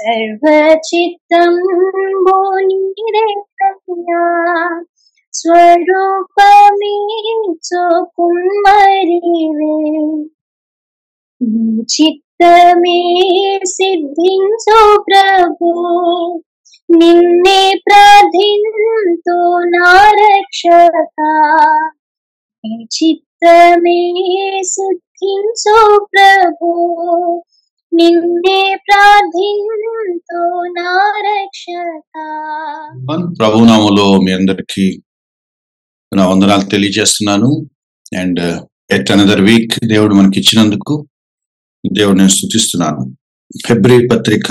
సర్వచిత్తంబు నీదేనయ్యా, స్వరూపమీచు కుమ్మరివే. నీ చిత్తమే సిద్ధించు ప్రభు, నిన్నే ప్రార్థింతు నా రక్షక. నీ చిత్తమే సిద్ధించు ప్రభు, నిన్నే ప్రార్థింతు నా రక్షక. ప్రభునామములో మీ అందరికీ నా వందనాలు తెలియజేస్తున్నాను. అండ్ ఎట్ అనదర్ వీక్ దేవుడు మనకి ఇచ్చినందుకు దేవుడు నేను స్తుతిస్తున్నాను. ఫిబ్రవరి పత్రిక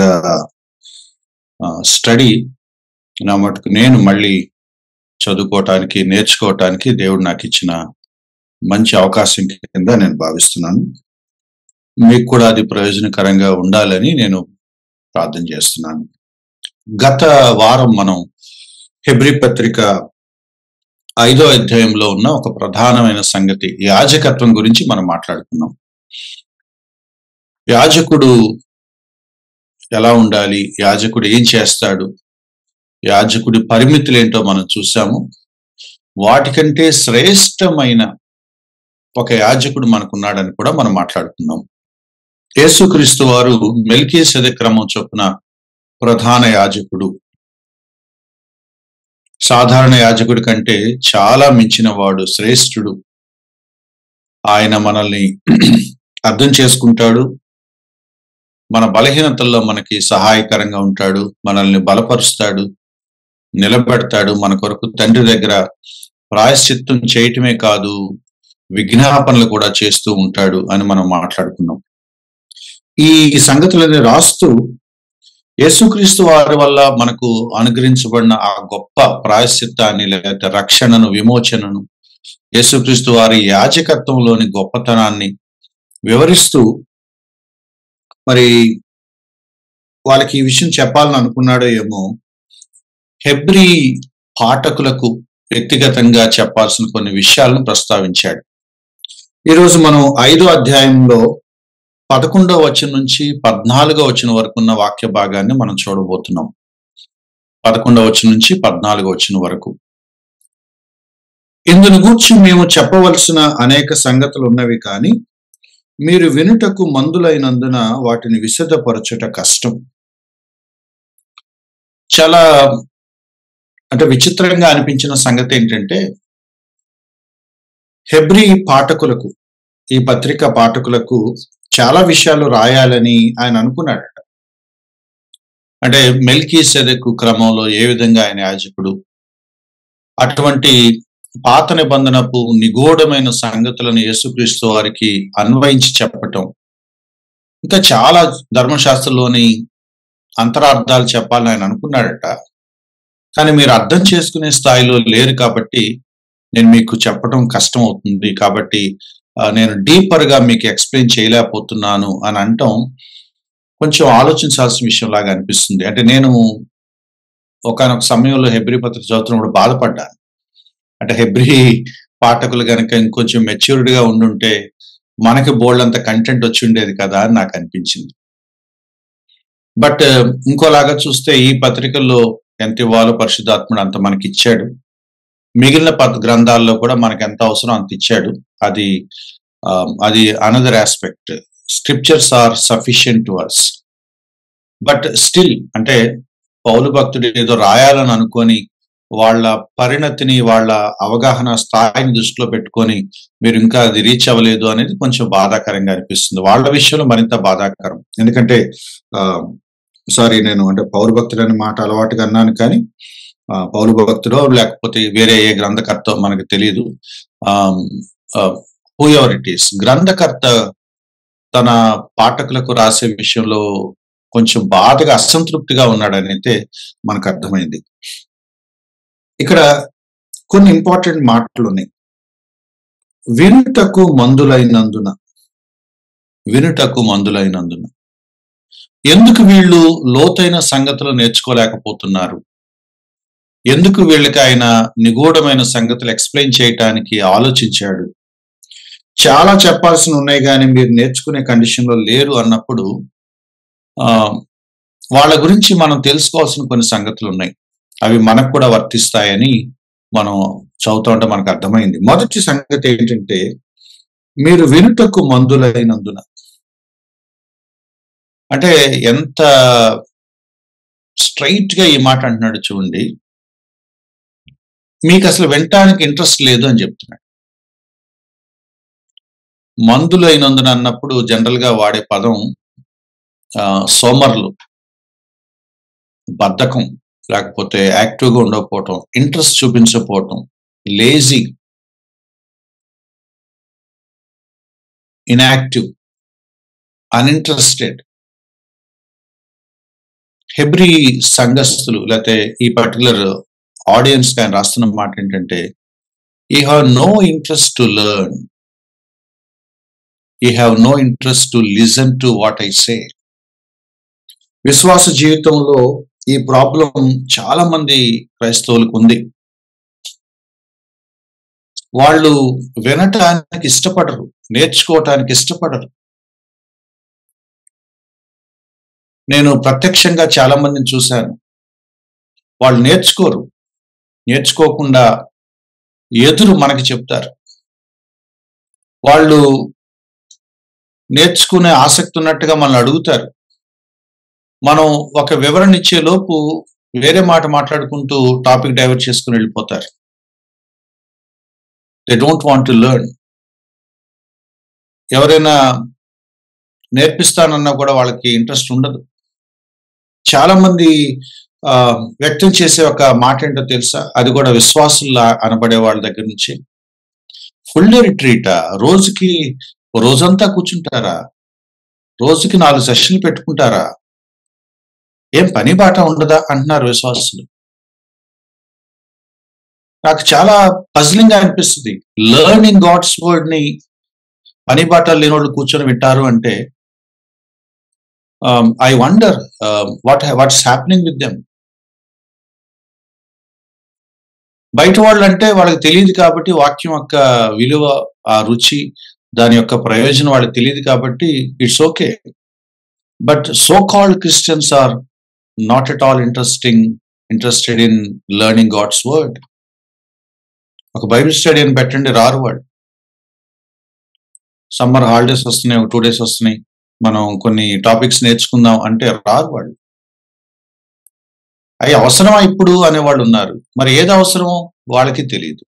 స్టడీ నా మటుకు నేను మళ్ళీ చదువుకోవటానికి నేర్చుకోవటానికి దేవుడు నాకు ఇచ్చిన మంచి అవకాశం కింద నేను భావిస్తున్నాను. మీకు కూడా అది ప్రయోజనకరంగా ఉండాలని నేను ప్రార్థన చేస్తున్నాను. గత వారం మనం ఫిబ్రవరి పత్రిక 5వ అధ్యాయంలో ఉన్న ఒక ప్రధానమైన సంగతి యాజకత్వం గురించి మనం మాట్లాడుకున్నాం. యాజకుడు ఎలా ఉండాలి, యాజకుడు ఏం చేస్తాడు, యాజకుడి పరిమితులు ఏంటో మనం చూసాము. వాటికంటే శ్రేష్టమైన ఒక యాజకుడు మనకున్నాడని కూడా మనం మాట్లాడుకున్నాం. యేసుక్రీస్తు వారు మెల్కీసెదెకు క్రమం చొప్పున ప్రధాన యాజకుడు. సాధారణ యాజకుడి కంటే చాలా మించిన వాడు, శ్రేష్ఠుడు. ఆయన మనల్ని అర్థం చేసుకుంటాడు, మన బలహీనతల్లో మనకి సహాయకరంగా ఉంటాడు, మనల్ని బలపరుస్తాడు, నిలబెడతాడు. మన కొరకు తండ్రి దగ్గర ప్రాయశ్చిత్తం చేయటమే కాదు, విజ్ఞాపనలు కూడా చేస్తూ ఉంటాడు అని మనం మాట్లాడుకున్నాం. ఈ సంగతులని రాస్తూ యేసుక్రీస్తు వారి వల్ల మనకు అనుగ్రహించబడిన ఆ గొప్ప ప్రాయశ్చిత్తాన్ని, లేకపోతే రక్షణను, విమోచనను, యేసుక్రీస్తు వారి యాజకత్వంలోని గొప్పతనాన్ని వివరిస్తూ మరి వాళ్ళకి ఈ విషయం చెప్పాలని అనుకున్నాడో ఏమో, హెబ్రీ పాఠకులకు వ్యక్తిగతంగా చెప్పాల్సిన కొన్ని విషయాలను ప్రస్తావించాడు. ఈరోజు మనం 5వ అధ్యాయంలో 11వ వచనం నుంచి 14వ వచనం వరకు ఉన్న వాక్య భాగాన్ని మనం చూడబోతున్నాం. 11వ వచనం నుంచి 14వ వచనం వరకు. ఇందును గూర్చి మేము చెప్పవలసిన అనేక సంగతులు ఉన్నవి, కానీ మీరు వినుటకు మందులైనందున వాటిని విశదపరచుట కష్టం. చాలా విచిత్రంగా అనిపించిన సంగతి ఏంటంటే, హెబ్రీ పాఠకులకు, ఈ పత్రిక పాఠకులకు చాలా విషయాలు రాయాలని ఆయన అనుకున్నాడట. అంటే మెల్కీసెదెకు క్రమంలో ఏ విధంగా ఆయన యాజకుడు, అటువంటి పాత నిబంధనపు నిగూఢమైన సంగతులను యేసుక్రీస్తు వారికి అన్వయించి చెప్పటం, ఇంకా చాలా ధర్మశాస్త్రంలోని అంతరార్థాలు చెప్పాలని ఆయన అనుకున్నాడట. కానీ మీరు అర్థం చేసుకునే స్థాయిలో లేరు కాబట్టి నేను మీకు చెప్పడం కష్టం అవుతుంది, కాబట్టి నేను డీపర్ గా మీకు ఎక్స్ప్లెయిన్ చేయలేకపోతున్నాను అని అంటాం కొంచెం ఆలోచించాల్సిన విషయం లాగా అనిపిస్తుంది. అంటే నేను ఒకానొక సమయంలో హెబ్రీ పత్రిక చదువుతున్నప్పుడు బాధపడ్డాను. అంటే హెబ్రీ పాఠకులు కనుక ఇంకొంచెం మెచ్యూర్డ్ గా ఉండుంటే మనకి బోల్డ్ అంత కంటెంట్ వచ్చి ఉండేది కదా అని నాకు అనిపించింది. బట్ ఇంకోలాగా చూస్తే ఈ పత్రికల్లో ఎంత ఇవ్వాలో పరిశుద్ధాత్ముడు అంత మనకి ఇచ్చాడు. మిగిలిన గ్రంథాల్లో కూడా మనకి ఎంత అవసరం అంత ఇచ్చాడు. అది another aspect. Scriptures are sufficient to us. But still అంటే పౌలు భక్తుడు ఏదో రాయాలని అనుకొని వాళ్ళ పరిణతిని, వాళ్ళ అవగాహన స్థాయిని దృష్టిలో పెట్టుకొని మీరు ఇంకా అది రీచ్ అవ్వలేదు అనేది కొంచెం బాధాకరంగా అనిపిస్తుంది. వాళ్ళ విషయంలో మరింత బాధాకరం. ఎందుకంటే నేను అంటే పౌరు భక్తుడు అనే మాట అలవాటుగా అన్నాను, కానీ పౌలు భక్తుడో లేకపోతే వేరే ఏ గ్రంథకర్త మనకు తెలియదు. హూ ఎవర్ ఇట్ ఈస్, గ్రంథకర్త తన పాఠకులకు రాసే విషయంలో కొంచెం బాధగా, అసంతృప్తిగా ఉన్నాడని అయితే మనకు అర్థమైంది. ఇక్కడ కొన్ని ఇంపార్టెంట్ మాటలు ఉన్నాయి. వినుటకు మందులైనందున, ఎందుకు వీళ్ళు లోతైన సంగతులు నేర్చుకోలేకపోతున్నారు? ఎందుకు వీళ్ళకి ఆయన నిగూఢమైన సంగతులు ఎక్స్ప్లెయిన్ చేయటానికి ఆలోచించాడు? చాలా చెప్పాల్సిన ఉన్నాయి కానీ మీరు నేర్చుకునే కండిషన్లో లేరు అన్నప్పుడు వాళ్ళ గురించి మనం తెలుసుకోవాల్సిన కొన్ని సంగతులు ఉన్నాయి. అవి మనకు కూడా వర్తిస్తాయని మనం చదువుతూ ఉంటే మనకు అర్థమైంది. మొదటి సంగతి ఏంటంటే, మీరు వినుటకు మందులైనందున. అంటే ఎంత స్ట్రైట్ గా ఈ మాట అంటున్నాడు చూడండి. మీకు అసలు వినటానికి ఇంట్రెస్ట్ లేదు అని చెప్తున్నాడు. మందులైనందున అన్నప్పుడు జనరల్ గా వాడే పదం సోమర్లు, బద్ధకం, లేకపోతే యాక్టివ్గా ఉండకపోవటం, ఇంట్రెస్ట్ చూపించకపోవటం, లేజీ, ఇన్యాక్టివ్, అన్ఇంట్రెస్టెడ్. హెబ్రీ సంఘస్థులు లేకపోతే ఈ పర్టికులర్ ఆడియన్స్ ఆయన రాస్తున్న మాట ఏంటంటే, you have no interest to learn, you have no interest to listen to what I say. విశ్వాస జీవితంలో ఈ ప్రాబ్లం చాలా మంది క్రైస్తవులకు ఉంది. వాళ్ళు వినటానికి ఇష్టపడరు, నేర్చుకోవటానికి ఇష్టపడరు. నేను ప్రత్యక్షంగా చాలా మందిని చూశాను. వాళ్ళు నేర్చుకోరు, నేర్చుకోకుండా ఎదురు మనకి చెప్తారు. వాళ్ళు నేర్చుకునే ఆసక్తి ఉన్నట్టుగా మనల్ని అడుగుతారు. మనం ఒక వివరణ ఇచ్చే లోపు వేరే మాట మాట్లాడుకుంటూ టాపిక్ డైవర్ట్ చేసుకుని వెళ్ళిపోతారు. They don't want to learn. ఎవరైనా నేర్పిస్తానన్నా కూడా వాళ్ళకి ఇంట్రెస్ట్ ఉండదు. చాలా మంది వ్యక్తం చేసే ఒక మాట ఏంటో తెలుసా? అది కూడా విశ్వాసుల్లా అనబడే వాళ్ళ దగ్గర నుంచి, ఫుల్ డే రిట్రీటా, రోజుకి రోజంతా కూర్చుంటారా, రోజుకి 4 సెషన్లు పెట్టుకుంటారా, ఏం పని బాట ఉండదా అంటున్నారు విశ్వాసులు. నాకు చాలా పజిలింగ్ గా అనిపిస్తుంది. లెర్నింగ్ గాడ్స్ వర్డ్ ని పని బాట లేని వాళ్ళు కూర్చొని వింటారు అంటే, I wonder what's happening with them. బయట వాళ్ళు అంటే వాళ్ళకి తెలియదు కాబట్టి, వాక్యం యొక్క విలువ, ఆ రుచి, దాని యొక్క ప్రయోజనం వాళ్ళకి తెలియదు కాబట్టి it's okay. But so called Christians are not at all interested in learning God's word. ఒక బైబిల్ స్టడీ అని పెట్టండి, రారు వాళ్ళు. సమ్మర్ హాలిడేస్ వస్తున్నాయి, ఒక 2 days వస్తున్నాయి, మనం కొన్ని టాపిక్స్ నేర్చుకుందాం అంటే రారు వాళ్ళు. అవి అవసరమా ఇప్పుడు అనేవాళ్ళు ఉన్నారు. మరి ఏది అవసరమో వాళ్ళకి తెలియదు.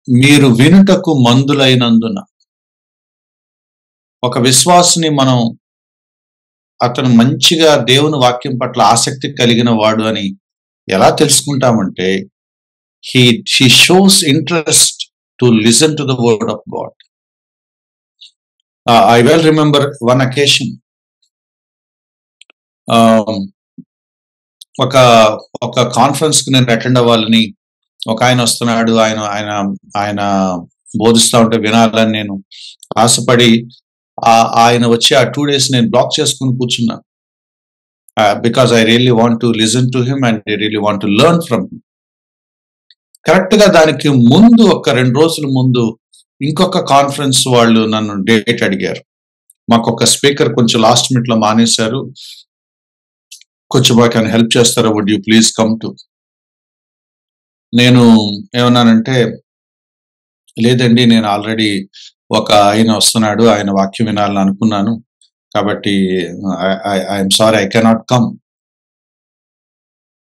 మీరు వినుటకు మందులైనందున. ఒక విశ్వాసిని మనం అతను మంచిగా దేవుని వాక్యం పట్ల ఆసక్తి కలిగిన వాడు అని ఎలా తెలుసుకుంటామంటే, he shows interest to listen to the word of God. I well remember one occasion. ఒక కాన్ఫరెన్స్ కి నేను అటెండ్ అవ్వాలని, ఒక ఆయన వస్తున్నాడు, ఆయన బోధిస్తూ ఉంటే వినాలని నేను ఆశపడి ఆయన వచ్చి ఆ 2 days నేను బ్లాక్ చేసుకుని కూర్చున్నా. Because I really want to listen to him and I really want to learn from him. Correct గా దానికి ముందు ఒక 2 రోజుల ముందు ఇంకొక కాన్ఫరెన్స్ వాళ్ళు నన్ను డేట్ అడిగారు. మాకు ఒక స్పీకర్ కొంచెం లాస్ట్ మినిట్ లో మానేశారు, కొంచెం మాకు హెల్ప్ చేస్తారా, would you please come to. నేను ఏమన్నానంటే, లేదండి, నేను ఆల్రెడీ ఒక ఆయన వస్తున్నాడు, ఆయన వాక్యం వినాలని అనుకున్నాను, కాబట్టి I'm sorry, I cannot come.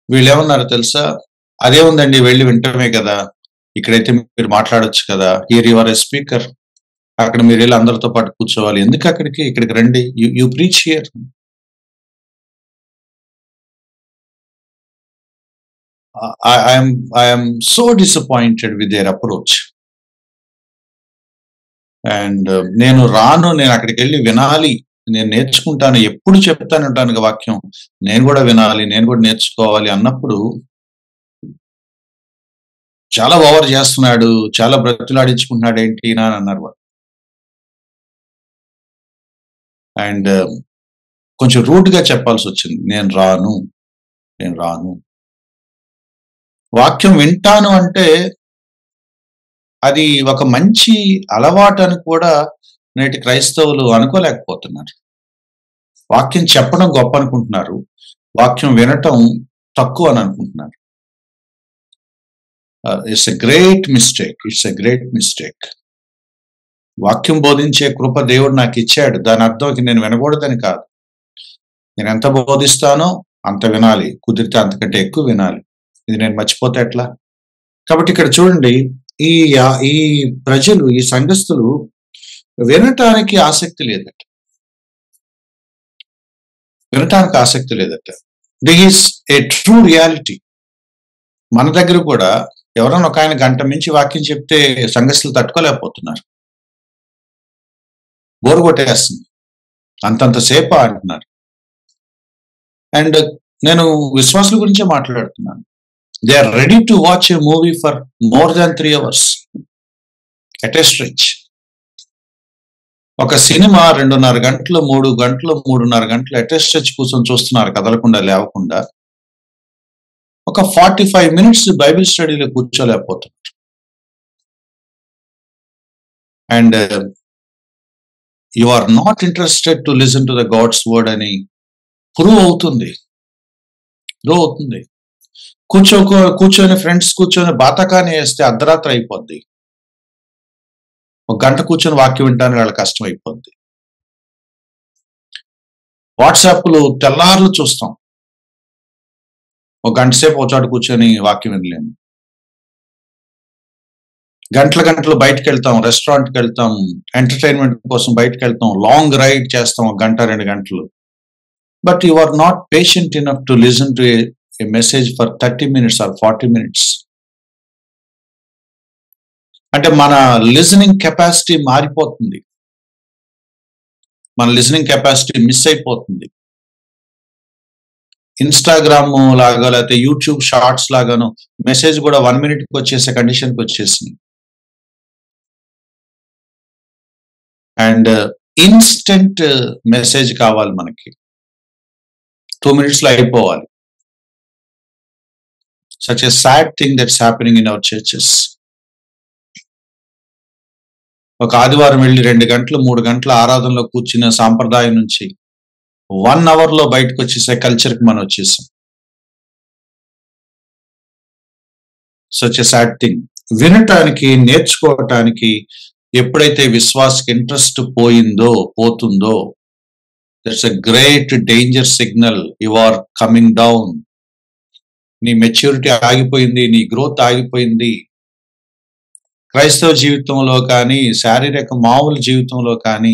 వీళ్ళు ఏమన్నారు తెలుసా? అదే ఉందండి, వెళ్ళి వింటమే కదా, ఇక్కడైతే మీరు మాట్లాడొచ్చు కదా, here you are a speaker, అక్కడ మీరు వెళ్ళి అందరితో పాటు కూర్చోవాలి, ఎందుకు ఇక్కడికి రండి, you preach here. I am so disappointed with their approach. And నేను అక్కడికి వెళ్ళి వినాలి, నేను నేర్చుకుంటాను, ఎప్పుడు చెప్తానంటాను వాక్యం, నేను కూడా వినాలి, నేను కూడా నేర్చుకోవాలి అన్నప్పుడు చాలా ఓవర్ చేస్తున్నాడు, చాలా బ్రతులాడించుకుంటున్నాడు ఏంటి అని అన్నారు. అండ్ కొంచెం రూట్ గా చెప్పాల్సి వచ్చింది, నేను రాను. వాక్యం వింటాను అంటే అది ఒక మంచి అలవాటు అని కూడా నేటి క్రైస్తవులు అనుకోలేకపోతున్నారు. వాక్యం చెప్పడం గొప్ప అనుకుంటున్నారు, వాక్యం వినటం తక్కువ అని అనుకుంటున్నారు. It's a great mistake. వాక్యం బోధించే కృప దేవుడు నాకు ఇచ్చాడు, దాని అర్థం నేను వినకూడదని కాదు. నేను ఎంత బోధిస్తానో అంత వినాలి, కుదిరితే అంతకంటే ఎక్కువ వినాలి. ఇది నేను మర్చిపోతే ఎట్లా? కాబట్టి ఇక్కడ చూడండి, ఈ ప్రజలు, ఈ సంఘస్థులు వినటానికి ఆసక్తి లేదట. This is a true reality. మన దగ్గర కూడా ఎవరైనా ఒక ఆయన గంట మించి వాక్యం చెప్తే సంఘస్థులు తట్టుకోలేకపోతున్నారు, బోరు కొట్టేస్తుంది, అంతంతసేపు అంటున్నారు. అండ్ నేను విశ్వాసుల గురించే మాట్లాడుతున్నాను. They are ready to watch a movie for more than 3 hours at a stretch. ఒక సినిమా 2.5 గంటలు, 3 గంటలు, 3.5 గంటలు ఎట్ ఏ స్ట్రెచ్ కూర్చొని చూస్తున్నారు, కదలకుండా, లేవకుండా. ఒక 45 minutes బైబిల్ స్టడీలో కూర్చోలేకపోతున్నారు. And you are not interested to listen to the God's word అని ప్రూవ్ అవుతుంది. కూర్చొని ఫ్రెండ్స్ కూర్చొని బాతకాన్ని వేస్తే అర్ధరాత్రి అయిపోద్ది. 1 గంట కూర్చొని వాక్యం వింటానికి వాళ్ళ కష్టం అయిపోద్ది. వాట్సాప్లు తెల్లార్లు చూస్తాం, 1 గంట సేపు ఒక చోట కూర్చొని వాక్యం వినలేము. గంటలు బయటకు వెళ్తాం, రెస్టారెంట్కి వెళ్తాం, ఎంటర్టైన్మెంట్ కోసం బయటకు వెళ్తాం, లాంగ్ రైడ్ చేస్తాం 1 గంట 2 గంటలు. But you are not patient enough to listen to a message for 30 minutes or 40 minutes. అంటే మన లిజనింగ్ కెపాసిటీ మారిపోతుంది, మన లిజనింగ్ కెపాసిటీ మిస్ అయిపోతుంది. ఇన్స్టాగ్రామ్ లాగా లేకపోతే యూట్యూబ్ షార్ట్స్ లాగాను మెసేజ్ కూడా 1 minute వచ్చేసే కండిషన్కి వచ్చేసింది. అండ్ ఇన్స్టెంట్ మెసేజ్ కావాలి మనకి, 2 minutes అయిపోవాలి. Such a sad thing that's happening in our churches. ఒక ఆదివారం వెళ్ళి 2 గంటలు 3 గంటల ఆరాధనలో కూర్చున్న సాంప్రదాయం నుంచి 1 hour బయటకు వచ్చేసే కల్చర్కి మనం వచ్చేసాం. Such a sad thing. వినటానికి, నేర్చుకోవటానికి ఎప్పుడైతే విశ్వాసకి ఇంట్రెస్ట్ పోతుందో, that's a great danger signal. You are coming down. నీ మెచ్యూరిటీ ఆగిపోయింది, నీ గ్రోత్ ఆగిపోయింది. క్రైస్తవ జీవితంలో కానీ, శారీరక మామూలు జీవితంలో కానీ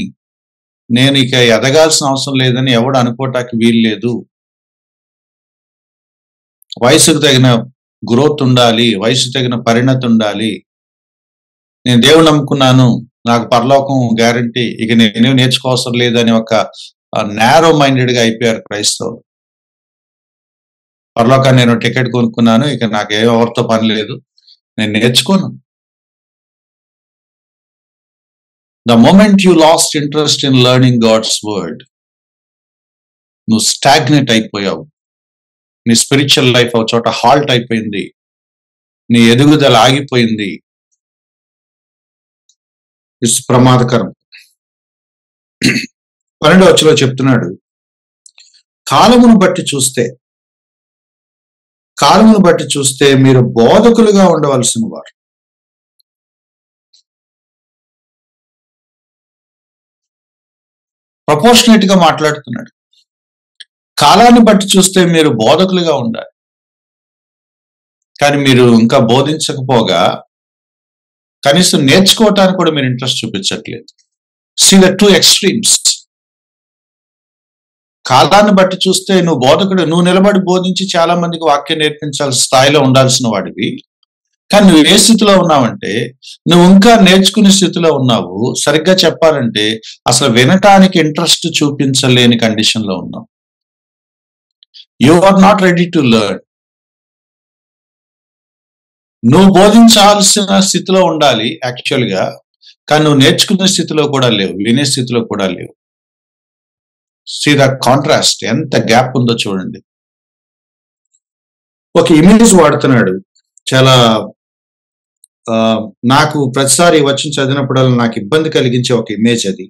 నేను ఇక ఎదగాల్సిన అవసరం లేదని ఎవడు అనుకోవటానికి వీలు లేదు. వయసుకు తగిన గ్రోత్ ఉండాలి, వయసు తగిన పరిణతి ఉండాలి. నేను దేవుడు నమ్ముకున్నాను, నాకు పరలోకం గ్యారంటీ, ఇక నేనే నేర్చుకోవసరం లేదని ఒక నారో మైండెడ్గా అయిపోయారు క్రైస్తవులు. పరలోకాన్ని నేను టికెట్ కొనుక్కున్నాను, ఇక నాకు ఎవరితో పని లేదు, నేను నేర్చుకోను. The moment you lost interest in learning God's word, నువ్వు స్టాగ్నేట్ అయిపోయావు. నీ స్పిరిచువల్ లైఫ్ ఒక చోట హాల్ట్ అయిపోయింది, నీ ఎదుగుదల ఆగిపోయింది. ఇట్స్ ప్రమాదకరం. 12వ వచనంలో చెప్తున్నాడు, కాలమును బట్టి చూస్తే మీరు బోధకులుగా ఉండవలసిన వారు. ప్రపోర్షనేట్ గా మాట్లాడుతున్నాడు. కాలాన్ని బట్టి చూస్తే మీరు బోధకులుగా ఉండాలి, కానీ మీరు ఇంకా బోధించకపోగా కనీసం నేర్చుకోవటానికి కూడా మీరు ఇంట్రెస్ట్ చూపించట్లేదు. See the 2 extremes. కాలాన్ని బట్టి చూస్తే నువ్వు బోధకుడు, నువ్వు నిలబడి బోధించి చాలా మందికి వాక్యం నేర్పించాల్సిన స్థాయిలో ఉండాల్సిన వాడివి. కానీ నువ్వు ఏ స్థితిలో ఉన్నావంటే, నువ్వు ఇంకా నేర్చుకునే స్థితిలో ఉన్నావు. సరిగ్గా చెప్పాలంటే అసలు వినటానికి ఇంట్రెస్ట్ చూపించలేని కండిషన్లో ఉన్నావు. You are not ready to learn. నువ్వు బోధించాల్సిన స్థితిలో ఉండాలి యాక్చువల్గా, కానీ నువ్వు నేర్చుకునే స్థితిలో కూడా లేవు, వినే స్థితిలో కూడా లేవు. సీ ద కాంట్రాస్ట్, ఎంత గ్యాప్ ఉందో చూడండి. ఒక ఇమేజ్ వాడుతున్నాడు, చాలా నాకు ప్రతిసారి ఈ వచనం చదివినప్పుడల్లా నాకు ఇబ్బంది కలిగించే ఒక ఇమేజ్ అది.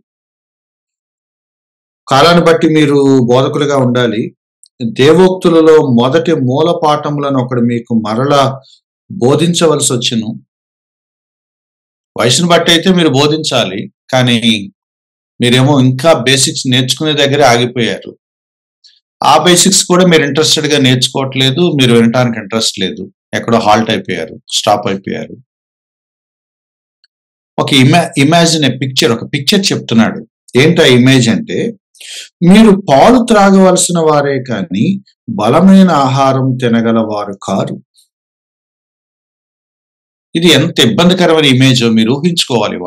కాలాన్ని బట్టి మీరు బోధకులుగా ఉండాలి. దేవోక్తులలో మొదటి మూల పాఠములను ఒకడు మీకు మరలా బోధించవలసి వచ్చును. వయసును బట్టి అయితే మీరు బోధించాలి, కానీ మీరేమో ఇంకా బేసిక్స్ నేర్చుకునే దగ్గరే ఆగిపోయారు. ఆ బేసిక్స్ కూడా మీరు ఇంట్రెస్టెడ్ గా నేర్చుకోవట్లేదు, మీరు వినటానికి ఇంట్రెస్ట్ లేదు, ఎక్కడో హాల్ట్ అయిపోయారు, స్టాప్ అయిపోయారు. ఒక ఇమాజిన్ ఏ పిక్చర్, ఒక పిక్చర్ చెప్తున్నాడు. ఏంటా ఇమేజ్ అంటే, మీరు పాలు త్రాగవలసిన వారే కానీ బలమైన ఆహారం తినగలవారు కారు. ఇది ఎంత ఇబ్బందికరమైన ఇమేజ్ మీరు ఊహించుకోవాలి.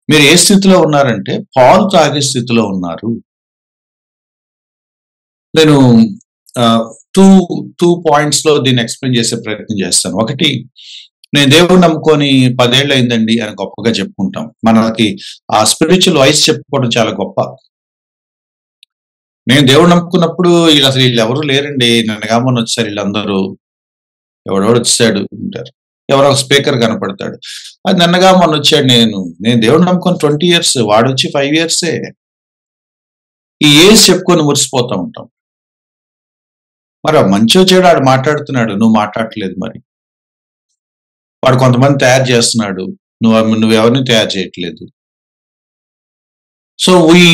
మీరు ఏ స్థితిలో ఉన్నారంటే పాలు తాగే స్థితిలో ఉన్నారు. నేను టూ పాయింట్స్ లో దీన్ని ఎక్స్ప్లెయిన్ చేసే ప్రయత్నం చేస్తాను. ఒకటి, నేను దేవుడు నమ్ముకొని 10 ఏళ్ళు అయిందండి అని గొప్పగా చెప్పుకుంటాం. మనకి ఆ స్పిరిచువల్ వాయిస్ చెప్పుకోవడం చాలా గొప్ప. నేను దేవుడు నమ్ముకున్నప్పుడు వీళ్ళు ఎవరు లేరండి, నన్నగా మొన్న వచ్చారు వీళ్ళందరూ, ఎవడెవడు వచ్చాడు అంటారు, ఎవరో ఒక స్పీకర్ కనపడతాడు, అది నన్నగా మొన్న వచ్చాడు. నేను దేవుడు నమ్ముకొని 20 years, వాడు వచ్చి 5 years. ఈ ఏజ్ చెప్పుకొని మురిసిపోతూ ఉంటాం. మరి మంచో చెడు ఆడు మాట్లాడుతున్నాడు, నువ్వు మాట్లాడట్లేదు. మరి వాడు కొంతమంది తయారు చేస్తున్నాడు, నువ్వెవరిని తయారు చేయట్లేదు. So we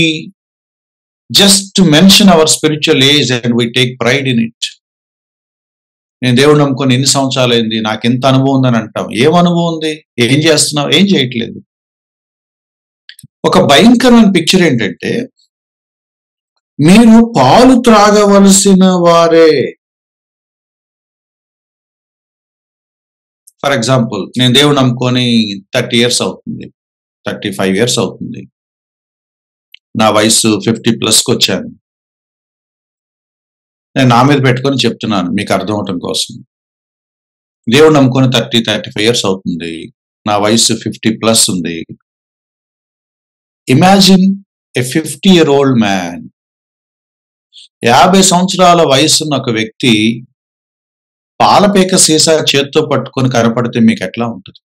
just mention our spiritual age and we take pride in it. నేను దేవుడు నమ్ముకొని ఎన్ని సంవత్సరాలు అయింది, నాకు ఎంత అనుభవం ఉందని అంటాం. ఏం అనుభవం ఉంది? ఏం చేస్తున్నావు? ఏం చేయట్లేదు. ఒక భయంకరమైన పిక్చర్ ఏంటంటే, మీరు పాలు త్రాగవలసిన వారే. ఫర్ ఎగ్జాంపుల్, నేను దేవుడు నమ్ముకొని 30 years అవుతుంది, 35 years అవుతుంది, నా వయసు 50+ వచ్చాను. నేను నా మీద పెట్టుకొని చెప్తున్నాను మీకు అర్థం అవటం కోసం. దేవుడు నమ్ముకొని 30-35 years అవుతుంది, నా వయసు 50+ ఉంది. ఇమాజిన్ ఏ 50-year-old మ్యాన్, 50 సంవత్సరాల వయసున్న ఒక వ్యక్తి పాలపేక సీసా చేత్తో పట్టుకొని కనపడితే మీకు ఎట్లా ఉంటుంది?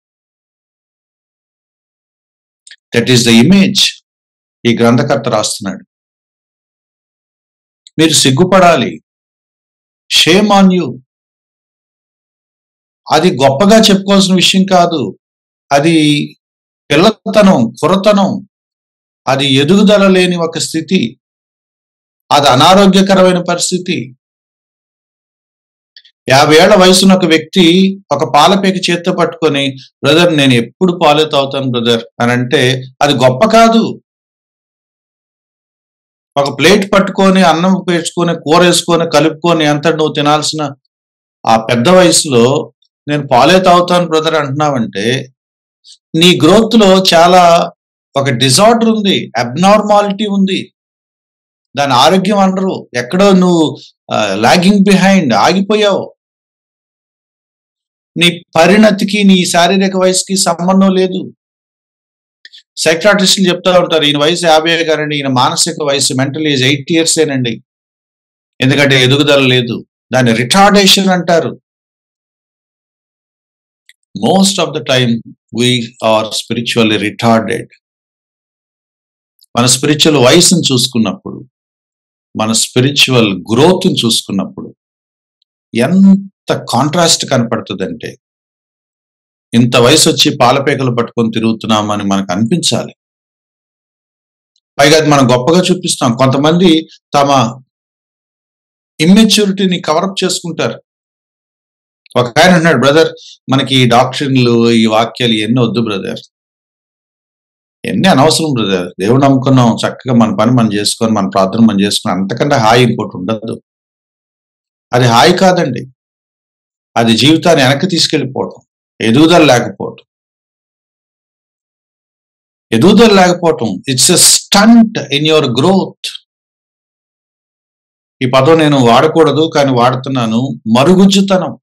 దట్ ఈస్ ద ఇమేజ్ ఈ గ్రంథకర్త రాస్తున్నాడు. మీరు సిగ్గుపడాలి. Shame on you. అది గొప్పగా చెప్పుకోవాల్సిన విషయం కాదు. అది పిల్లతనం, కురతనం, అది ఎదుగుదల లేని ఒక స్థితి, అది అనారోగ్యకరమైన పరిస్థితి. 50 ఏళ్ల వయసున్న ఒక వ్యక్తి ఒక పాలపేక చేత్తో పట్టుకొని, బ్రదర్ నేను ఎప్పుడు పాలే తాగుతాను బ్రదర్ అని అంటే అది గొప్ప కాదు. ఒక ప్లేట్ పట్టుకొని అన్నం వేసుకొని కూర వేసుకొని కలుపుకొని అంత నువ్వు తినాల్సిన ఆ పెద్ద వయసులో నేను పాలే తాగుతాను బ్రదర్ అంటున్నావంటే నీ గ్రోత్ లో చాలా ఒక డిజార్డర్ ఉంది, అబ్నార్మాలిటీ ఉంది. దాని ఆరోగ్యం అనరు, ఎక్కడో నువ్వు లాగింగ్ బిహైండ్, ఆగిపోయావు. నీ పరిణతికి నీ శారీరక వయసుకి సంబంధం లేదు. సైకాట్రిస్టులు చెప్తా ఉంటారు, ఈయన వయసు 50 కానండి, ఈయన మానసిక వయసు మెంటల్ ఏజ్ 8 years ఏనండి, ఎందుకంటే ఎదుగుదల లేదు. దాన్ని రిటార్డేషన్ అంటారు. Most of the time we are spiritually retarded. మన స్పిరిచువల్ వయసును చూసుకున్నప్పుడు, మన స్పిరిచువల్ గ్రోత్ చూసుకున్నప్పుడు ఎంత కాంట్రాస్ట్ కనపడుతుందంటే, ఇంత వయసు వచ్చి పాలపేకలు పట్టుకొని తిరుగుతున్నామని మనకు అనిపించాలి. పైగా అది మనం గొప్పగా చూపిస్తాం. కొంతమంది తమ ఇమ్మెచ్యూరిటీని కవరప్ చేసుకుంటారు. ఒక ఆయన అంటున్నాడు, బ్రదర్ మనకి ఈ డాక్టరీన్లు, ఈ వాక్యాలు ఎన్ని వద్దు బ్రదర్, ఎన్ని అనవసరం బ్రదర్, దేవుడు నమ్ముకున్నాం, చక్కగా మన పని మనం చేసుకొని మన ప్రార్థన మనం చేసుకొని అంతకంటే హాయి ఇంకోటి ఉండదు. అది హాయి కాదండి, అది జీవితాన్ని వెనక్కి తీసుకెళ్ళిపోవడం, ఎదుగుదల లేకపోవటం. It's a stunt in your growth. ఈ పదం నేను వాడకూడదు కానీ వాడుతున్నాను. మరుగుజ్జుతనం.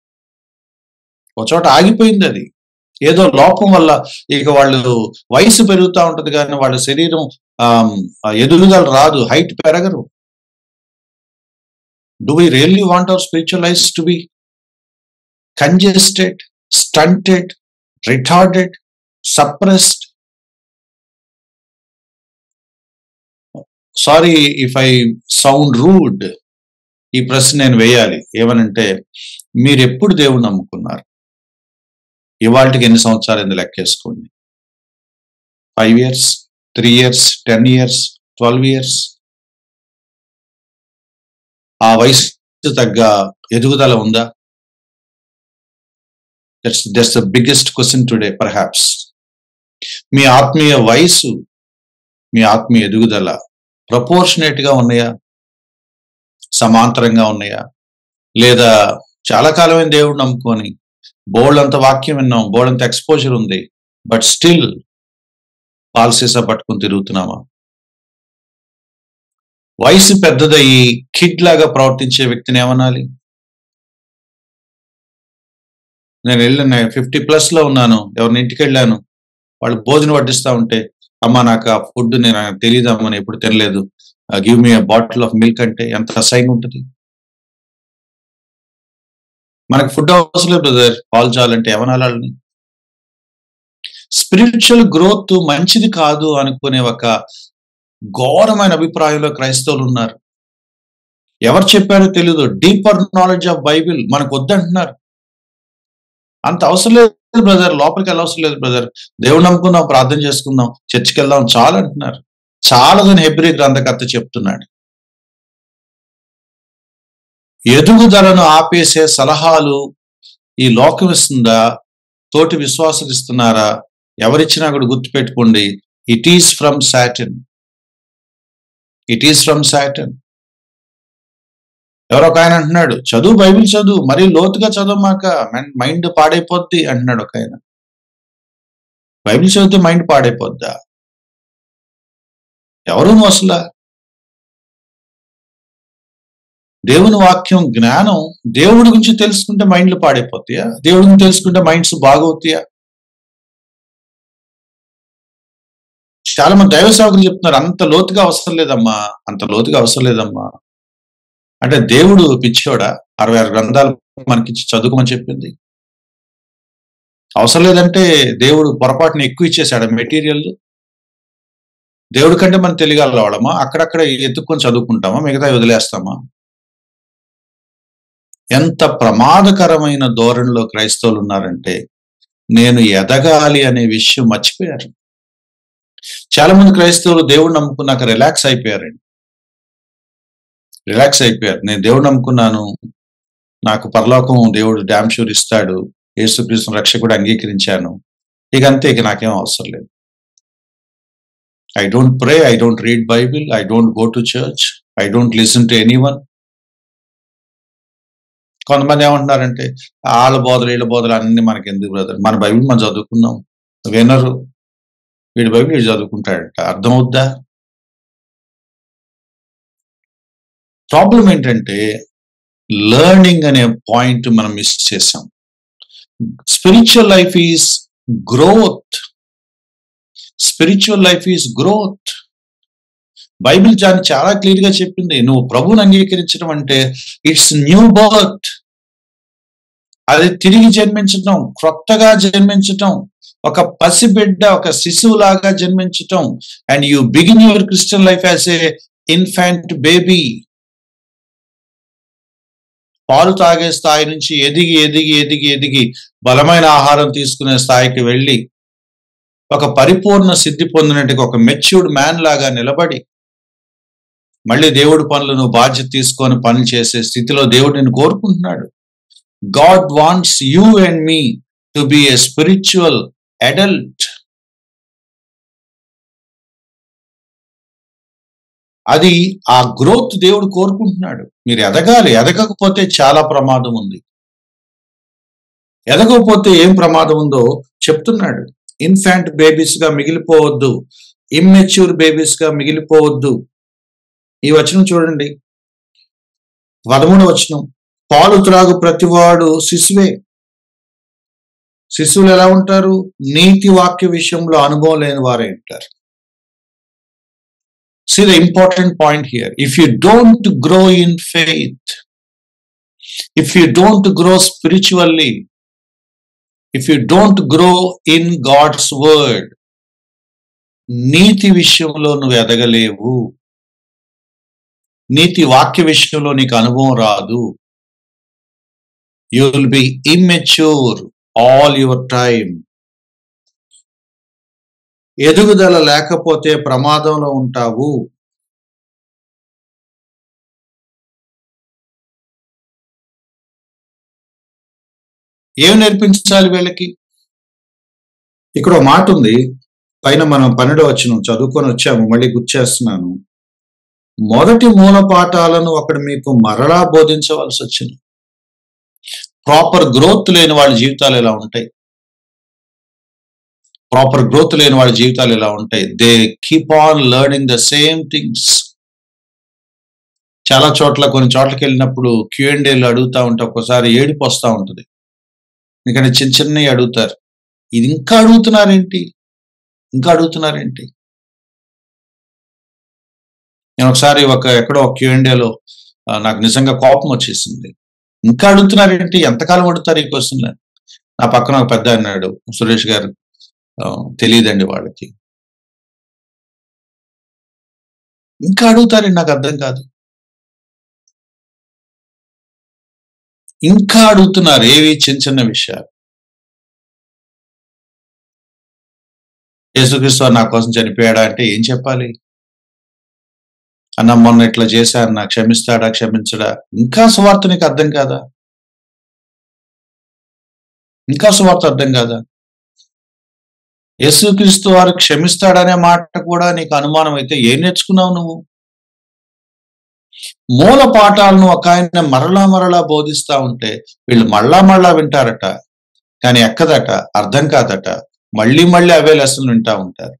ఒక చోట ఆగిపోయింది. అది ఏదో లోపం వల్ల ఇక వాళ్ళు వయసు పెరుగుతూ ఉంటది కానీ వాళ్ళ శరీరం ఎదుగుదల రాదు, హైట్ పెరగరు. Do we really want our spiritual life to be congested? stunted, retarded, suppressed. Sorry if I sound rude. ఈ ప్రశ్న నేను వేయాలి. ఏమనంటే, మీరు ఎప్పుడు దేవుణ్ణి నమ్ముకున్నారు? ఇవాళకి ఎన్ని సంవత్సరాలు లెక్కేసుకోండి. 5 years, 3 years, 10 years, 12 years. ఆ వయసు తగ్గ ఎదుగుదల ఉందా? That's the biggest question today, perhaps. మీ ఆత్మీయ వయసు, మీ ఆత్మీయ ఎదుగుదల ప్రపోర్షనేట్ గా ఉన్నాయా? సమాంతరంగా ఉన్నాయా? లేదా చాలా కాలమైన దేవుడు నమ్ముకొని బోల్డంత వాక్యం విన్నాం, బోల్డంత ఎక్స్పోజర్ ఉంది, బట్ స్టిల్ పాలసీసా పట్టుకుని తిరుగుతున్నామా? వయసు పెద్దదయ్యి కిడ్ లాగా ప్రవర్తించే వ్యక్తిని ఏమనాలి? నేను వెళ్ళిన 50+ లో ఉన్నాను, ఎవరిని ఇంటికి వెళ్ళాను, వాళ్ళు భోజనం వడ్డిస్తా ఉంటే, అమ్మ నాకు ఆ ఫుడ్ నేను తెలియదమ్మని ఎప్పుడు తినలేదు, give me bottle of milk అంటే ఎంత అసహ్యంగా ఉంటుంది. మనకు ఫుడ్ అవసరం లేదు బ్రదర్, పాలు చాలంటే ఏమనాలని? స్పిరిచువల్ గ్రోత్ మంచిది కాదు అనుకునే ఒక ఘోరమైన అభిప్రాయంలో క్రైస్తవులు ఉన్నారు. ఎవరు చెప్పారో తెలీదు. డీపర్ నాలెడ్జ్ ఆఫ్ బైబిల్ మనకు వద్దంటున్నారు. అంత అవసరం లేదు బ్రదర్, లోపలికి వెళ్ళవసరం లేదు బ్రదర్, దేవుడు నమ్ముకుందాం, ప్రార్థన చేసుకుందాం, చర్చికి వెళ్దాం చాలు అంటున్నారు. చాలదని హెబ్రీ గ్రంథకర్త చెప్తున్నాడు. ఎదుగుదలను ఆపేసే సలహాలు ఈ లోకం ఇస్తుందా, తోటి విశ్వాసులు ఇస్తున్నారా? ఎవరిచ్చినా కూడా గుర్తుపెట్టుకోండి, it is from Satan. It is from Satan. ఎవరొక ఆయన అంటున్నాడు, చదువు, బైబిల్ చదువు, మరీ లోతుగా చదవమాక, మైండ్ పాడైపోద్ది అంటున్నాడు ఒక ఆయన. బైబిల్ చదివితే మైండ్ పాడైపోద్దా? ఎవరు నువ్వు అసలు? దేవుని వాక్యం జ్ఞానం, దేవుడి గురించి తెలుసుకుంటే మైండ్లు పాడైపోతాయా? దేవుడి గురించి తెలుసుకుంటే మైండ్స్ బాగవుతాయా? చాలా మంది దైవ సేవకులు చెప్తున్నారు, అంత లోతుగా అవసరం లేదమ్మా, అంత లోతుగా అవసరం లేదమ్మా. అంటే దేవుడు పిచ్చోడా? 66 గ్రంథాలు మనకిచ్చి చదువుకోమని చెప్పింది. అవసరం లేదంటే దేవుడు పొరపాటుని ఎక్కువ ఇచ్చేసాడు మెటీరియల్. దేవుడి కంటే మనం తెలియగలవాళ్ళమా? అక్కడక్కడ ఎత్తుక్కొని చదువుకుంటామా, మిగతా వదిలేస్తామా? ఎంత ప్రమాదకరమైన ధోరణిలో క్రైస్తవులు ఉన్నారంటే, నేను ఎదగాలి అనే విషయం మర్చిపోయారు. చాలా మంది క్రైస్తవులు దేవుడు నమ్ముకున్నాక రిలాక్స్ అయిపోయారండి. రిలాక్స్ అయిపోయారు. నేను దేవుడు నమ్ముకున్నాను, నాకు పరలోకం దేవుడు డ్యామ్ షూర్ ఇస్తాడు, యేసుక్రీస్తు రక్షకుడు అంగీకరించాను, ఇక అంతే, ఇక నాకేం అవసరం లేదు. I don't pray, I don't read Bible, I don't go to church, I don't listen to anyone. కొంతమంది ఏమంటున్నారంటే, వాళ్ళ బోధలు వీళ్ళ బోధలు అన్ని మనకి ఎందుకు బ్రదర్, మన బైబిల్ మనం చదువుకున్నాం. వినరు. వీడి బైబిల్ వీడు చదువుకుంటాడట, అర్థం అవుద్దా? ప్రాబ్లం ఏంటంటే, లెర్నింగ్ అనే పాయింట్ మనం మిస్ చేసాం. Spiritual life is growth. Spiritual life is growth. Bible దాన్ని చాలా క్లియర్ గా చెప్పింది. నువ్వు ప్రభువుని అంగీకరించడం అంటే ఇట్స్ న్యూ బర్త్. అది తిరిగి జన్మించటం, క్రొత్తగా జన్మించటం, ఒక పసిబిడ్డ, ఒక శిశువులాగా జన్మించటం. And you begin your Christian life as a infant baby. పాలు తాగే స్థాయి నుంచి ఎదిగి ఎదిగి ఎదిగి ఎదిగి బలమైన ఆహారం తీసుకునే స్థాయికి వెళ్ళి ఒక పరిపూర్ణ సిద్ధి పొందినట్టుగా ఒక మెచ్యూర్డ్ మ్యాన్ లాగా నిలబడి మళ్ళీ దేవుడి పనులు నువ్వు బాధ్యత తీసుకొని పనులు చేసే స్థితిలో దేవుడు నిన్ను కోరుకుంటున్నాడు. God wants you and me to be a spiritual adult. అది ఆ గ్రోత్ దేవుడు కోరుకుంటున్నాడు. మీరు ఎదగాలి. ఎదగకపోతే చాలా ప్రమాదం ఉంది. ఎదగకపోతే ఏం ప్రమాదం ఉందో చెప్తున్నాడు. ఇన్ఫాంట్ బేబీస్ గా మిగిలిపోవద్దు, ఇమ్మెచ్యూర్ బేబీస్ గా మిగిలిపోవద్దు. ఈ వచనం చూడండి, 13వ వచనం. పాలు త్రాగు ప్రతివాడు శిశువే. శిశువులు ఎలా ఉంటారు? నీతి వాక్య విషయంలో అనుభవం లేని వారే ఉంటారు. See the important point here. If you don't grow in faith, if you don't grow spiritually, if you don't grow in God's word, నీతి విషయంలో నువ్వు ఎదగలేవు. నీతి వాక్య విషయంలో నీకు అనుభవం రాదు. You will be immature all your time. ఎదుగుదల లేకపోతే ప్రమాదంలో ఉంటావు. ఏం నేర్పించాలి వీళ్ళకి? ఇక్కడ ఒక మాట ఉంది, పైన మనం 12వ వచనం చదువుకొని వచ్చాము, మళ్ళీ గుర్చేస్తున్నాను. మొదటి మూల పాఠాలను అక్కడ మీకు మరలా బోధించవలసి వచ్చింది. ప్రాపర్ గ్రోత్ లేని వాళ్ళ జీవితాలు ఎలా ఉంటాయి? ప్రాపర్ గ్రోత్ లేని వాళ్ళ జీవితాలు ఎలా ఉంటాయి? They keep on learning the same things. చాలా చోట్ల, కొన్ని చోట్లకి వెళ్ళినప్పుడు Q&Aలు అడుగుతా ఉంటే ఒక్కోసారి ఏడుపు వస్తూ ఉంటుంది. ఎందుకంటే చిన్న చిన్నవి అడుగుతారు. ఇది ఇంకా అడుగుతున్నారేంటి, ఇంకా అడుగుతున్నారేంటి? నేను ఒకసారి ఎక్కడో Q&Aలో నాకు నిజంగా కోపం వచ్చేసింది. ఇంకా అడుగుతున్నారేంటి, ఎంతకాలం అడుగుతారు ఈ క్వశ్చన్? నా పక్కన ఒక పెద్ద అన్నాడు, సురేష్ గారు, తెలియదండి వాళ్ళకి. ఇంకా అడుగుతారండి, నాకు అర్థం కాదు. ఇంకా అడుగుతున్నారు ఏవి? చిన్న చిన్న విషయాలు. యేసుక్రీస్తు నా కోసం చనిపోయాడా అంటే ఏం చెప్పాలి? అన్న మొన్న ఇట్లా చేశాను, నాకు క్షమిస్తాడా, క్షమించడా? ఇంకా సువార్త నీకు అర్థం కాదా? ఇంకా సువార్త అర్థం కాదా? యేసుక్రీస్తు వారు క్షమిస్తాడనే మాట కూడా నీకు అనుమానం అయితే ఏం నేర్చుకున్నావు నువ్వు? మూల పాఠాలను ఒక ఆయన మరలా మరలా బోధిస్తా ఉంటే వీళ్ళు మళ్ళా వింటారట, కానీ ఎక్కదట, అర్థం కాదట. మళ్ళీ అవే లెసన్లు వింటా ఉంటారు.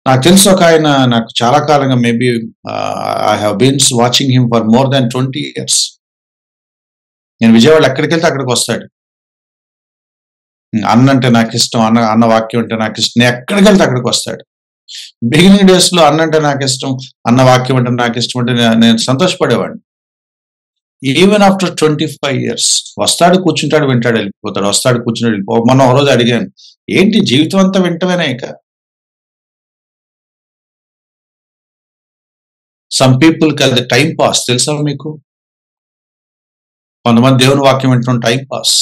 నాకు తెలుసు ఒక ఆయన, నాకు చాలా కాలంగా, maybe I have been watching him for more than 20 years. నేను విజయవాడ ఎక్కడికి వెళ్తే అక్కడికి వస్తాడు. అన్న అంటే నాకు ఇష్టం, అన్న వాక్యం అంటే నాకు ఇష్టం, నేను ఎక్కడికి వెళ్తే అక్కడికి వస్తాడు. బిగినింగ్ డేస్ లో అన్న అంటే నాకు ఇష్టం, అన్న వాక్యం అంటే నాకు ఇష్టం అంటే నేను సంతోషపడేవాడిని. ఈవెన్ ఆఫ్టర్ 25 years వస్తాడు, కూర్చుంటాడు, వింటాడు, వెళ్ళిపోతాడు, వస్తాడు, కూర్చుంటాడు, వెళ్ళిపో. మొన్న ఒక రోజు అడిగాను, ఏంటి జీవితం అంతా వింటవేనా? ఇక సమ్ పీపుల్కి అది టైం పాస్, తెలుసా మీకు? కొంతమంది దేవుని వాక్యం వింటున్న టైం పాస్.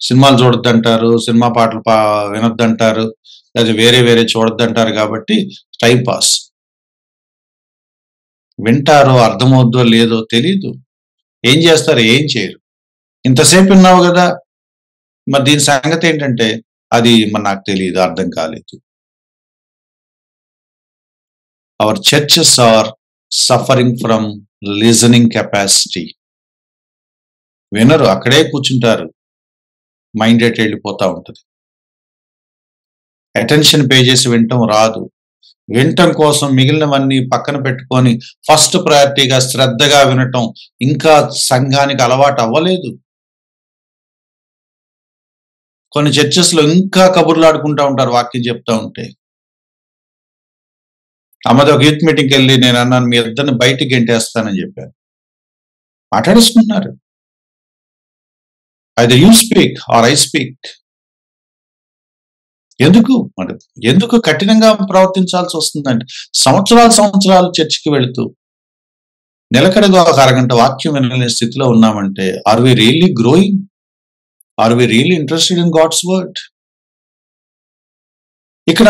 సినిమాలు చూడొద్దంటారు, సినిమా పాటలు వినొద్దంటారు, లేదా వేరే చూడొద్దంటారు, కాబట్టి టైం పాస్. వింటారో అర్థమవుద్దో లేదో తెలీదు. ఏం చేస్తారు, ఏం చేయరు. ఇంతసేపు విన్నావు కదా, మరి దీని సంగతి ఏంటంటే అది మరి నాకు తెలియదు, అర్థం కాలేదు. Our churches are suffering from listening capacity. వినరు, అక్కడే కూర్చుంటారు, మైండ్ ఎట్ వెళ్ళిపోతా ఉంటుంది. అటెన్షన్ పే చేసి వినటం రాదు. వినటం కోసం మిగిలినవన్నీ పక్కన పెట్టుకొని ఫస్ట్ ప్రయారిటీగా శ్రద్ధగా వినటం ఇంకా సంఘానికి అలవాటు అవ్వలేదు. కొన్ని చర్చెస్ లో ఇంకా కబుర్లు ఆడుకుంటా ఉంటారు వాక్యం చెప్తా ఉంటే. అమ్మది ఒక యూత్ మీటింగ్కి వెళ్ళి నేను అన్నాను, మీ ఇద్దరిని బయటికి గెంటేస్తానని చెప్పాను. మాట్లాడేసుకుంటున్నారు. Either you speak or I speak. ఎందుకు కఠినంగా ప్రవర్తించాల్సి వస్తుందండి? సంవత్సరాలు చర్చికి వెళుతూ నిలకడగా ఒక అరగంట వాక్యం వినలేని స్థితిలో ఉన్నామంటే are we really growing? Are we really interested in God's word? ఇక్కడ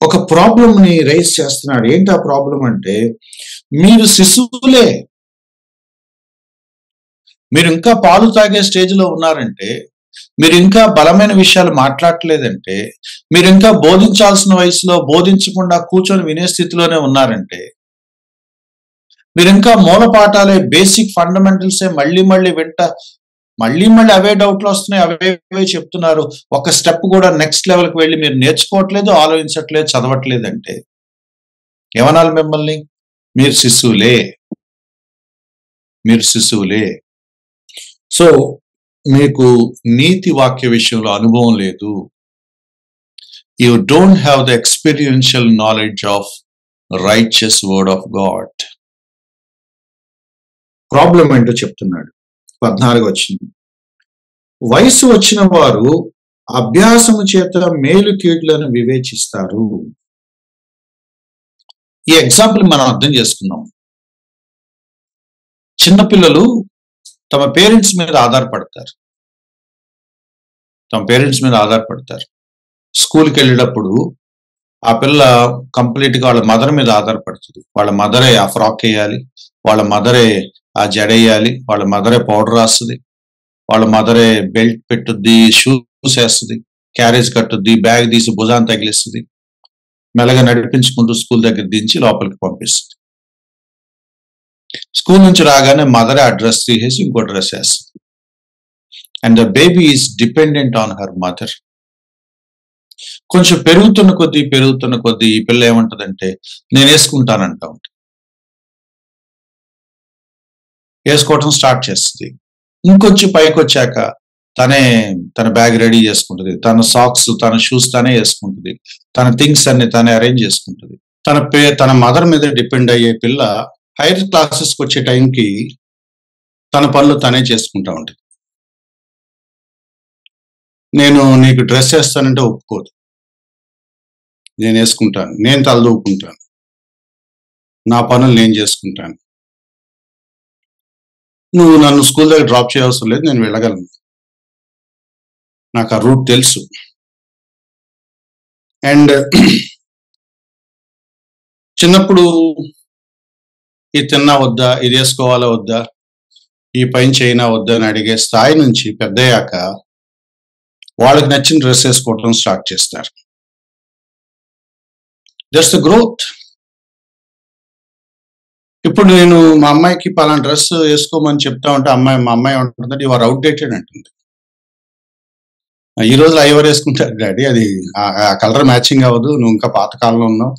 ఒక ప్రాబ్లం ని రైజ్ చేస్తున్నాడు. ఏంటి ఆ ప్రాబ్లం అంటే, మీరు శిశువులే, మీరు ఇంకా పాలు తాగే స్టేజ్ లో ఉన్నారంటే, మీరు ఇంకా బలమైన విషయాలు మాట్లాడలేదంటే, మీరు ఇంకా బోధించాల్సిన వయసులో బోధించకుండా కూర్చొని వినే స్థితిలోనే ఉన్నారంటే, మీరు ఇంకా మూల పాఠాలే, బేసిక్ ఫండమెంటల్సే మళ్ళీ వింటా, మళ్ళీ అవే డౌట్లు వస్తున్నాయి, అవే చెప్తున్నారు, ఒక స్టెప్ కూడా నెక్స్ట్ లెవెల్కి వెళ్ళి మీరు నేర్చుకోవట్లేదు, ఆలోచించట్లేదు, చదవట్లేదంటే ఏమనాలి మిమ్మల్ని? మీరు శిశువులే. సో మీకు నీతి వాక్య విషయంలో అనుభవం లేదు. You don't have the experiential knowledge of righteous word of God. Problem ఏంటో చెప్తున్నాడు. 14 వచ్చింది. వయసు వచ్చిన వారు అభ్యాసము చేత మేలు కీడులను వివేచిస్తారు. ఈ ఎగ్జాంపుల్ మనం అర్థం చేసుకున్నాం. చిన్నపిల్లలు తమ పేరెంట్స్ మీద ఆధారపడతారు. స్కూల్కి వెళ్ళేటప్పుడు ఆ పిల్ల కంప్లీట్ గా వాళ్ళ మదర్ మీద ఆధారపడుతుంది. వాళ్ళ మదరే ఆ ఫ్రాక్ వేయాలి, వాళ్ళ మదరే ఆ జడేయాలి, వాళ్ళ మదరే పౌడర్ రాస్తుంది, వాళ్ళ మదరే బెల్ట్ పెట్టుద్ది, షూస్ వేస్తుంది, క్యారేజ్ కట్టుద్ది, బ్యాగ్ తీసి భుజాన్ని తగిలిస్తుంది, మెల్లగా నడిపించుకుంటూ స్కూల్ దగ్గర దించి లోపలికి పంపిస్తుంది. స్కూల్ నుంచి రాగానే మదరే ఆ డ్రెస్ తీసేసి ఇంకో డ్రెస్ వేస్తుంది. And the baby is dependent on her mother. కొంచెం పెరుగుతున్న కొద్దీ ఈ పిల్ల ఏమంటదంటే నేను వేసుకుంటానంటా ఉంటుంది. వేసుకోవటం స్టార్ట్ చేస్తుంది. ఇంకొంచెం పైకి వచ్చాక తన బ్యాగ్ రెడీ చేసుకుంటుంది, తన సాక్స్ తన షూస్ తనే వేసుకుంటుంది, తన థింగ్స్ అన్ని తనే అరేంజ్ చేసుకుంటుంది. తన మదర్ మీద డిపెండ్ అయ్యే పిల్ల హైయర్ క్లాసెస్కి వచ్చే టైంకి తన పనులు తనే చేసుకుంటా ఉంటుంది. నేను నీకు డ్రెస్ వేస్తానంటే ఒప్పుకోదు. నేను వేసుకుంటాను, నేను తలదూకుంటాను, నా పనులు నేను చేసుకుంటాను, నువ్వు నన్ను స్కూల్ దగ్గర డ్రాప్ చేయవసరం లేదు, నేను వెళ్ళగలను, నాకు ఆ రూట్ తెలుసు. అండ్ చిన్నప్పుడు ఇది తిన్నా వద్దా, ఇది వేసుకోవాలా వద్దా, ఈ పైన చేయనా వద్దా అని అడిగే స్థాయి నుంచి పెద్దయ్యాక వాళ్ళకి నచ్చిన డ్రెస్ వేసుకోవటం స్టార్ట్ చేస్తారు. That's the growth. ఇప్పుడు నేను మా అమ్మాయికి పలానా డ్రెస్ వేసుకోమని చెప్తా ఉంటే మా అమ్మాయి ఉంటుందంటే యు ఆర్ అవుట్డేటెడ్ అంటుంది. ఈ రోజు ఎవరు వేసుకుంటారు డాడీ, అది ఆ కలర్ మ్యాచింగ్ అవ్వదు, నువ్వు ఇంకా పాతకాలంలో ఉన్నావు,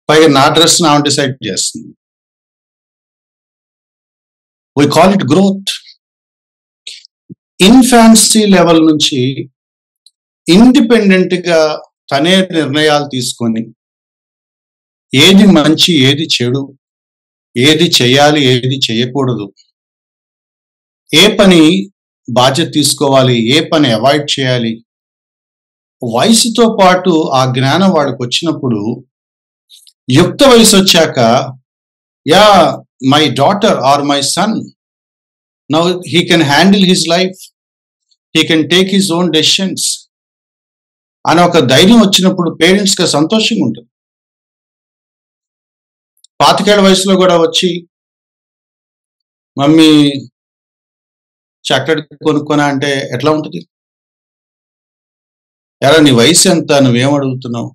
పైగా నా డ్రెస్ నా డిసైడ్ చేస్తుంది. we call it growth. Infancy level నుంచి ఇండిపెండెంట్ గా తనే నిర్ణయాలు తీసుకొని ఏది మంచి ఏది చెడు, ఏది చేయాలి ఏది చేయకూడదు, ఏ పని బాధ్యత తీసుకోవాలి ఏ పని అవాయిడ్ చేయాలి, వయసుతో పాటు ఆ జ్ఞానం వాడికి వచ్చినప్పుడు యుక్త వయసు వచ్చాక yeah my daughter or my son now he can handle his life, he can take his own decisions అని ఒక ధైర్యం వచ్చినప్పుడు పేరెంట్స్ కి సంతోషంగా ఉంటుంది. 25 ఏళ్ల వయసులో కూడా వచ్చి మమ్మీ చాక్లెట్ కొనుక్కోనా అంటే ఎట్లా ఉంటుంది? ఎరా నీ వయసు ఎంత, నువ్వేం అడుగుతున్నావు?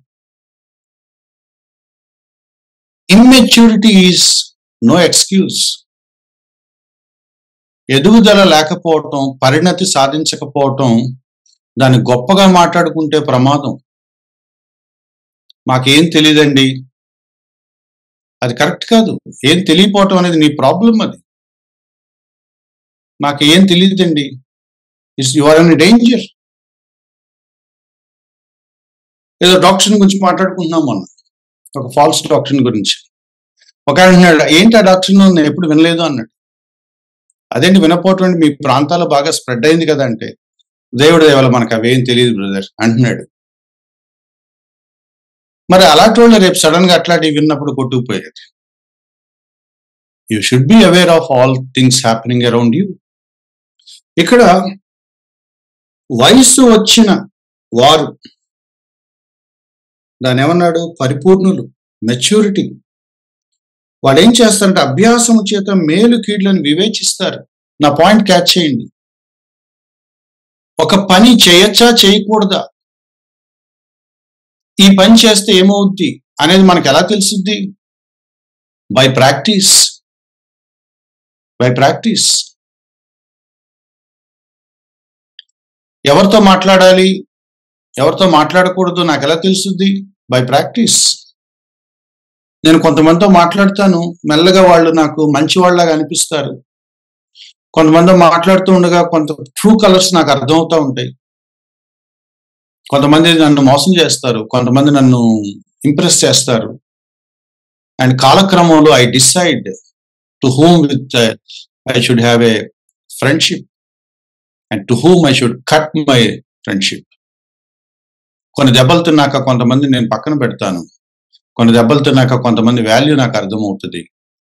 Immaturity is no excuse. ఎదుగుదల లేకపోవటం, పరిణతి సాధించకపోవటం, దాన్ని గొప్పగా మాట్లాడుకుంటే ప్రమాదం. మాకేం తెలియదండి, అది కరెక్ట్ కాదు. ఏం తెలియపోవటం అనేది నీ ప్రాబ్లం. అది నాకు ఏం తెలియదండి, యు ఆర్ ఇన్ డేంజర్. ఏదో డాక్టర్ గురించి మాట్లాడుకుంటున్నాం మొన్న, ఒక ఫాల్స్ డాక్టర్ గురించి. ఒక ఆయన అన్నాడు, ఏంటి ఆ డాక్టర్ నేను ఎప్పుడు వినలేదు అన్నాడు. అదేంటి వినపోవటం, మీ ప్రాంతాల్లో బాగా స్ప్రెడ్ అయింది కదా అంటే, దేవుడి దేవల మనకు అవేం తెలియదు బ్రదర్ అంటున్నాడు. మరి అలాంటి వాళ్ళు రేపు సడన్ గా అట్లాంటివి విన్నప్పుడు కొట్టుకుపోయేది. You should be aware of all things happening around you. ఇక్కడ వయసు వచ్చిన వారు దాని ఏమన్నాడు, పరిపూర్ణులు, మెచ్యూరిటీ. వాళ్ళు ఏం చేస్తారంటే అభ్యాసము చేత మేలు కీడులను వివేచిస్తారు. నా పాయింట్ క్యాచ్ చేయండి. ఒక పని చేయొచ్చా చేయకూడదా, ఈ పని చేస్తే ఏమవుద్ది అనేది మనకు ఎలా తెలుసుద్ది? By practice. ఎవరితో మాట్లాడాలి ఎవరితో మాట్లాడకూడదు నాకు ఎలా తెలుసుద్ది? By practice. నేను కొంతమందితో మాట్లాడతాను, మెల్లగా వాళ్ళు నాకు మంచి వాళ్ళలాగా అనిపిస్తారు. కొంతమంది మాట్లాడుతూ ఉండగా కొంత ట్రూ కలర్స్ నాకు అర్థమవుతూ ఉంటాయి. కొంతమంది నన్ను మోసం చేస్తారు, కొంతమంది నన్ను ఇంప్రెస్ చేస్తారు. అండ్ కాలక్రమంలో I decide to whom with I should have a friendship and to whom I should cut my friendship. కొన్ని దెబ్బలు తిన్నాక కొంతమంది నేను పక్కన పెడతాను, కొన్ని దెబ్బలు తిన్నాక కొంతమంది వాల్యూ నాకు అర్థమవుతుంది.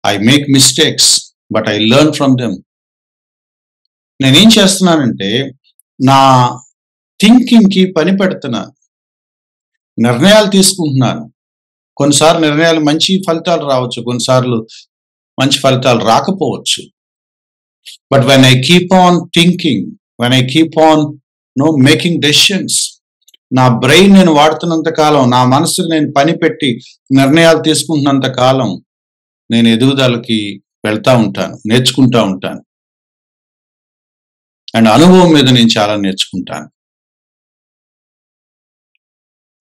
I make mistakes but I learn from them. నేనేం చేస్తున్నానంటే నా థింకింగ్కి పని పెడుతున్నాను, నిర్ణయాలు తీసుకుంటున్నాను. కొన్నిసార్లు నిర్ణయాలు మంచి ఫలితాలు రావచ్చు, కొన్నిసార్లు మంచి ఫలితాలు రాకపోవచ్చు. But when I keep on thinking, when I keep on making decisions, నా బ్రెయిన్ నేను వాడుతున్నంత కాలం, నా మనసుకు నేను పని పెట్టి నిర్ణయాలు తీసుకుంటున్నంత కాలం నేను ఎదుగుదలకి వెళ్తా ఉంటాను, నేర్చుకుంటా ఉంటాను. అండ్ అనుభవం మీద నేను చాలా నేర్చుకుంటాను.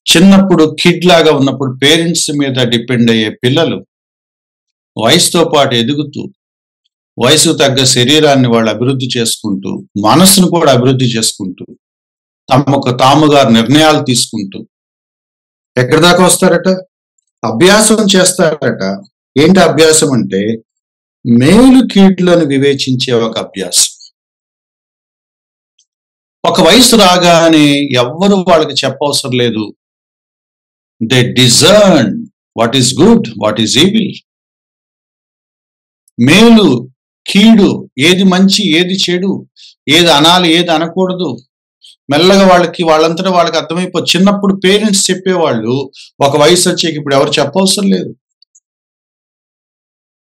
చిన్నప్పుడు కిడ్ లాగా ఉన్నప్పుడు పేరెంట్స్ మీద డిపెండ్ అయ్యే పిల్లలు వయసుతో పాటు ఎదుగుతూ, వయసు తగ్గ శరీరాన్ని వాళ్ళు అభివృద్ధి చేసుకుంటూ, మనసును కూడా అభివృద్ధి చేసుకుంటూ, తమకు తాముగా నిర్ణయాలు తీసుకుంటూ ఎక్కడి దాకా వస్తారట? అభ్యాసం చేస్తారట. ఏంటి అభ్యాసం అంటే మేలు కీడులను వివేచించే ఒక అభ్యాసం. ఒక వయసు రాగానే ఎవ్వరు వాళ్ళకి చెప్పవసరం లేదు. They discern what is good, what is evil. మేలు కీడు, ఏది మంచి ఏది చెడు, ఏది అనాలి ఏది అనకూడదు, మెల్లగా వాళ్ళంతటా వాళ్ళకి అర్థమైపో. చిన్నప్పుడు పేరెంట్స్ చెప్పేవాళ్ళు, ఒక వయసు వచ్చాక ఇప్పుడు ఎవరు చెప్పవసరం లేదు.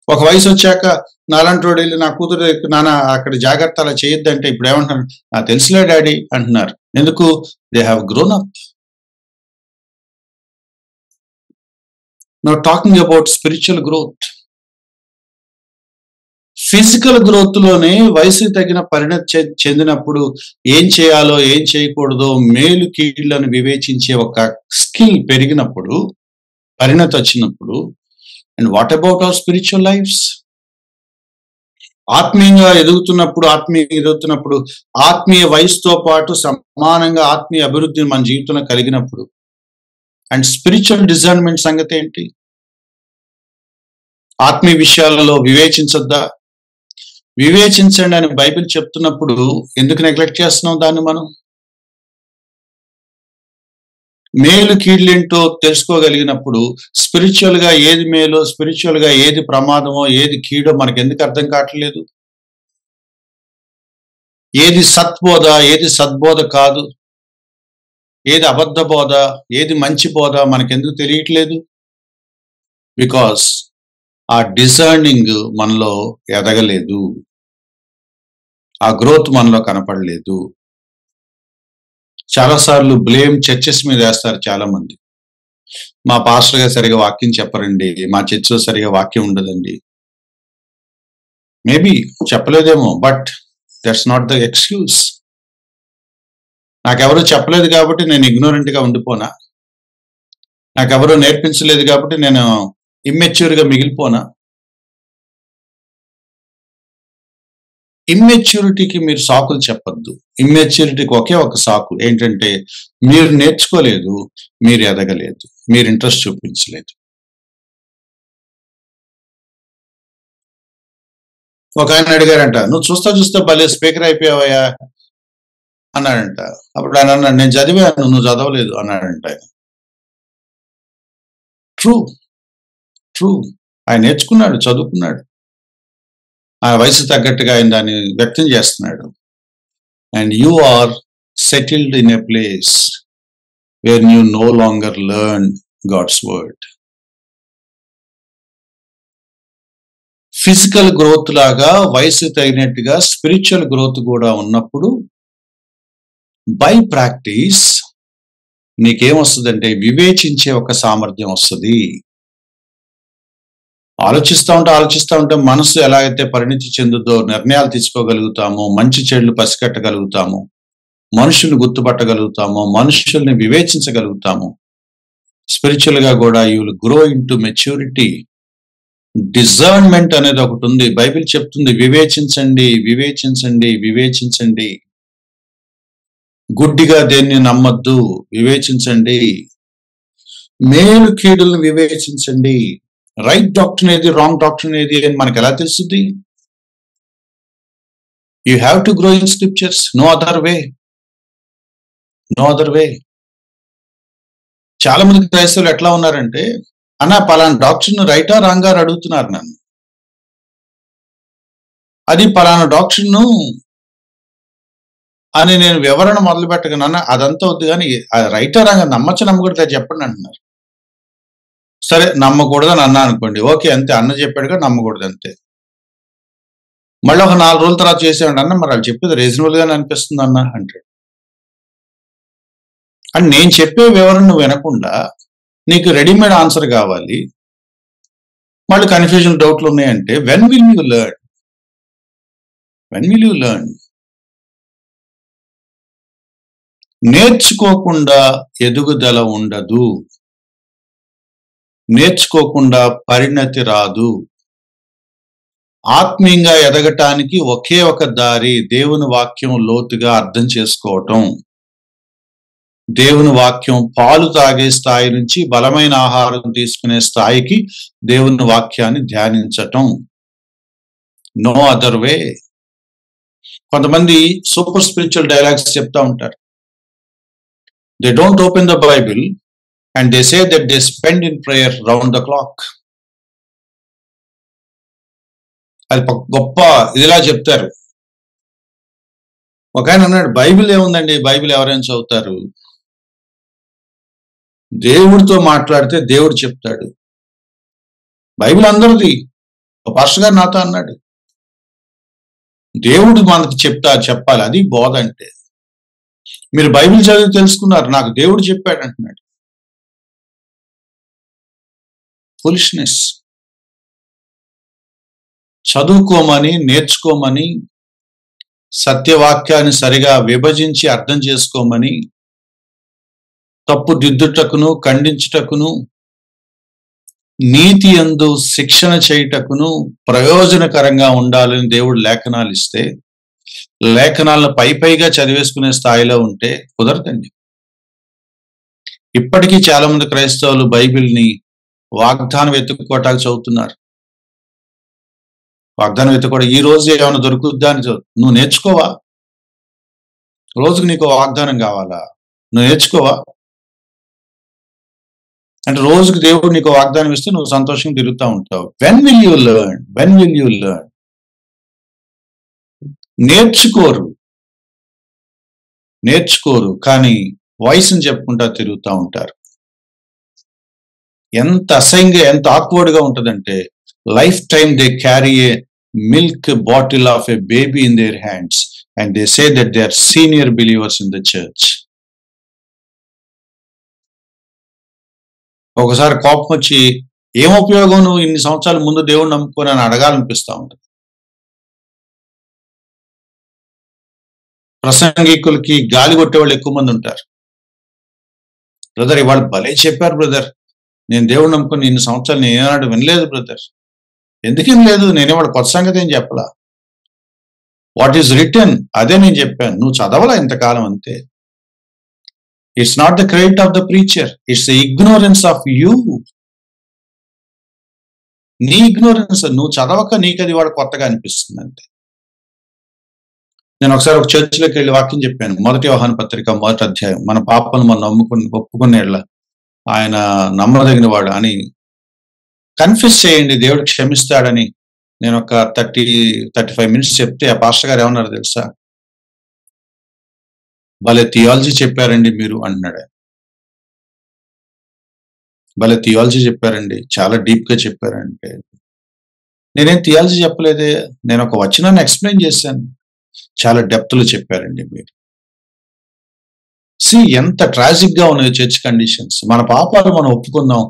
ఒక వయసు వచ్చాక నాలాంటి వాడు వెళ్ళి నా కూతురు నాన్న అక్కడ జాగ్రత్త అలా చేయొద్దంటే ఇప్పుడు ఏమంటున్నారు? నాకు తెలుసులే డాడీ అంటున్నారు. ఎందుకు? They have grown up. Now talking about spiritual growth. Physical growth లోనే వయసు తగిన పరిణతి చెందినప్పుడు ఏం చేయాలో ఏం చేయకూడదో మేలు కీళ్లను వివేచించే ఒక స్కిల్ పెరిగినప్పుడు, పరిణతి వచ్చినప్పుడు, and what about our spiritual lifes? ఆత్మీయంగా ఎదుగుతున్నప్పుడు ఆత్మీయ వయసుతో పాటు సమానంగా ఆత్మీయ అభివృద్ధిని మన జీవితంలో కలిగినప్పుడు, అండ్ స్పిరిచువల్ డిజర్న్మెంట్ సంగతి ఏంటి? ఆత్మీయ విషయాలలో వివేచించొద్దా? వివేచించండి అని బైబిల్ చెప్తున్నప్పుడు ఎందుకు నెగ్లెక్ట్ చేస్తున్నాం దాన్ని? మనం మేలు కీళ్ళేంటో తెలుసుకోగలిగినప్పుడు స్పిరిచువల్ గా ఏది మేలో, స్పిరిచువల్ గా ఏది ప్రమాదమో, ఏది కీడో మనకి ఎందుకు అర్థం కావట్లేదు? ఏది సత్బోధ, ఏది సద్బోధ కాదు, ఏది అబద్ధ బోధ, ఏది మంచి బోధ మనకెందుకు తెలియట్లేదు? బికాస్ ఆ డిజర్నింగ్ మనలో ఎదగలేదు, ఆ గ్రోత్ మనలో కనపడలేదు. చాలాసార్లు బ్లేమ్ చర్చెస్ మీద వేస్తారు చాలా మంది. మా పాస్టర్ గారు సరిగా వాక్యం చెప్పరండి, మా చర్చిలో సరిగా వాక్యం ఉండదండి. మేబీ చెప్పలేదేమో, but that's not the excuse. నాకెవరూ చెప్పలేదు కాబట్టి నేను ఇగ్నోరెంట్ గా ఉండిపోనా? నాకెవరూ నేర్పించలేదు కాబట్టి నేను ఇమ్మెచ్యూర్ గా మిగిలిపోనా? ఇమ్మెచ్యూరిటీకి మీరు సాకులు చెప్పొద్దు. ఇమ్మెచ్యూరిటీకి ఒకే ఒక సాకు ఏంటంటే మీరు నేర్చుకోలేదు, మీరు ఎదగలేదు, మీరు ఇంట్రెస్ట్ చూపించలేదు. ఒక ఆయన అడిగారంట, నువ్వు చూస్తా భలే స్పీకర్ అయిపోయావయ్యా అన్నాడంట. అప్పుడు ఆయన అన్నాడు, నేను చదివాను, నువ్వు చదవలేదు అన్నాడంట. ఆయన ట్రూ ఆయన నేర్చుకున్నాడు, చదువుకున్నాడు, ఆ వయసు తగ్గట్టుగా ఆయన దాన్ని వ్యక్తం చేస్తున్నాడు. And you are settled in a place where you no longer learn God's word. Physical growth లాగా వయసు తగినట్టుగా స్పిరిచువల్ గ్రోత్ కూడా ఉన్నప్పుడు బై ప్రాక్టీస్ నీకేమొస్తుందంటే వివేచించే ఒక సామర్థ్యం వస్తుంది. ఆలోచిస్తూ ఉంటే మనసు ఎలా అయితే పరిణితి చెందుతో నిర్ణయాలు తీసుకోగలుగుతామో, మంచి చెడులు పసిగట్టగలుగుతాము, మనుషుల్ని గుర్తుపట్టగలుగుతాము, మనుషుల్ని వివేచించగలుగుతాము. స్పిరిచువల్ గా కూడా you will grow in to maturity. Discernment అనేది ఒకటి ఉంది. బైబిల్ చెప్తుంది, వివేచించండి. గుడ్డిగా దేన్ని నమ్మద్దు, వివేచించండి. మేలు కీడులను వివేచించండి. రైట్ డాక్ట్రిన్ ఏది, రాంగ్ డాక్ట్రిన్ ఏది అని మనకు ఎలా తెలుస్తుంది? You have to grow in scriptures. No other way. No other way. చాలా మంది క్రైస్తవులు ఎట్లా ఉన్నారంటే, అన్న పలానా డాక్టర్ను రైటా రాంగా అడుగుతున్నారు నన్ను. అది పలానా డాక్టర్ను అని నేను వివరణ మొదలు పెట్టగలనా, అదంతా వద్దు కానీ రైటా రాంగా నమ్మకూడదు చెప్పండి అంటున్నారు. సరే నమ్మకూడదని అన్నా అనుకోండి, ఓకే అంతే, అన్న చెప్పాడుగా నమ్మకూడదు అంతే. మళ్ళీ ఒక 4 రోజుల తర్వాత చేసేవాడు, అన్న మరి వాళ్ళు చెప్పేది రీజనబుల్ గానే అనిపిస్తుంది అన్న అంటాడు. అని నేను చెప్పే వివరణ నువ్వు వినకుండా నీకు రెడీమేడ్ ఆన్సర్ కావాలి, మళ్ళీ కన్ఫ్యూజన్ డౌట్లు ఉన్నాయంటే when will you learn? When will you learn? నేర్చుకోకుండా ఎదుగుదల ఉండదు. నేర్చుకోకుండా పరిణతి రాదు. ఆత్మీయంగా ఎదగటానికి ఒకే ఒక దారి దేవుని వాక్యం లోతుగా అర్థం చేసుకోవటం. దేవుని వాక్యం పాలు తాగే స్థాయి నుంచి బలమైన ఆహారం తీసుకునే స్థాయికి దేవుని వాక్యాన్ని ధ్యానించటం. నో అదర్ వే. కొంతమంది సూపర్ స్పిరిచువల్ డైలాగ్స్ చెప్తా ఉంటారు. They don't open the Bible and they say that they spend in prayer round the clock. అది గొప్ప ఇదిలా చెప్తారు. ఒక ఆయన అన్నాడు, బైబిల్ ఏముందండి, బైబిల్ ఎవరైనా చదువుతారు, దేవుడితో మాట్లాడితే దేవుడు చెప్తాడు. బైబిల్ అందరిది. పాస్టర్ గారు నాతో అన్నాడు, దేవుడు మనకి చెప్పాలి, అది బోధ అంటే. మీరు బైబిల్ చదివి తెలుసుకున్నారు, నాకు దేవుడు చెప్పాడు అంటున్నాడు. ఫులిష్నెస్. చదువుకోమని, నేర్చుకోమని, సత్యవాక్యాన్ని సరిగా విభజించి అర్థం చేసుకోమని, తప్పు దిద్దుటకును, ఖండించుటకును, నీతి యందు శిక్షణ చేయుటకును ప్రయోజనకరంగా ఉండాలని దేవుడు లేఖనాలు ఇస్తే, లేఖనాలను పైగా చదివేసుకునే స్థాయిలో ఉంటే కుదరదండి. ఇప్పటికీ చాలా మంది క్రైస్తవులు బైబిల్ని వాగ్దానం వెతుక్కోవటానికి చదువుతున్నారు. వాగ్దానం వెతుక్కోవడం, ఈ రోజు ఏమైనా దొరుకుద్దా అని నువ్వు నేర్చుకోవా? రోజుకు నీకు వాగ్దానం కావాలా? నువ్వు నేర్చుకోవా? అంటే రోజుకు దేవుడు నీకు వాగ్దానం ఇస్తే నువ్వు సంతోషంగా తిరుగుతూ ఉంటావు. When will you learn? When will you learn? నేర్చుకోరు కానీ వయసుని చెప్పుకుంటా తిరుగుతూ ఉంటారు. ఎంత అసహ్యంగా, ఎంత ఆక్వర్డ్గా ఉంటుందంటే, life time they carry a milk bottle of a baby in their hands and they say that they are senior believers in the church. ఒకసారి కోపం వచ్చి, ఏం ఉపయోగం నువ్వు ఇన్ని సంవత్సరాల ముందు దేవుడు నమ్ముకొని అని అడగాలనిపిస్తూ ఉంటుంది. ప్రసంగికులకి గాలి కొట్టేవాళ్ళు ఎక్కువ మంది ఉంటారు. బ్రదర్ ఇవాళ భలే చెప్పారు బ్రదర్, నేను దేవుడు నమ్ముకొని ఇన్ని సంవత్సరాలు నేనేనాడు వినలేదు బ్రదర్. ఎందుకు వినలేదు? నేనేవాడు కొత్త సంగతి ఏం చెప్పలా. వాట్ ఈస్ రిటర్న్ అదే నేను చెప్పాను, నువ్వు చదవలా ఇంతకాలం అంతే. It's not the credit of the preacher, it's the ignorance of you. నీ ఇగ్నోరెన్స్, నువ్వు చదవక నీకు అది వాడు కొత్తగా అనిపిస్తుంది అంతే. నేను ఒకసారి ఒక చర్చిలోకి వెళ్ళి వాక్యం చెప్పాను. 1 యోహాను పత్రిక 1వ అధ్యాయం, మన పాపను మనం ఒప్పుకునేలా ఆయన నమ్మదగిన వాడు అని కన్ఫ్యూస్ చేయండి, దేవుడు క్షమిస్తాడని నేను ఒక 35 మినిట్స్ చెప్తే ఆ పాస్టర్ గారు ఏమన్నారు తెలుసా? భలే థియాలజీ చెప్పారండి మీరు అంటున్నాడు. భలే థియాలజీ చెప్పారండి, చాలా డీప్ గా చెప్పారంటే, నేనేం థియాలజీ చెప్పలేదే, నేను ఒక వచనాన్ని ఎక్స్ప్లెయిన్ చేశాను, చాలా డెప్త్లో చెప్పారండి మీరు. ఎంత ట్రాజిక్ గా ఉన్నాయి చర్చ్ కండిషన్స్. మన పాపాలు మనం ఒప్పుకుందాం,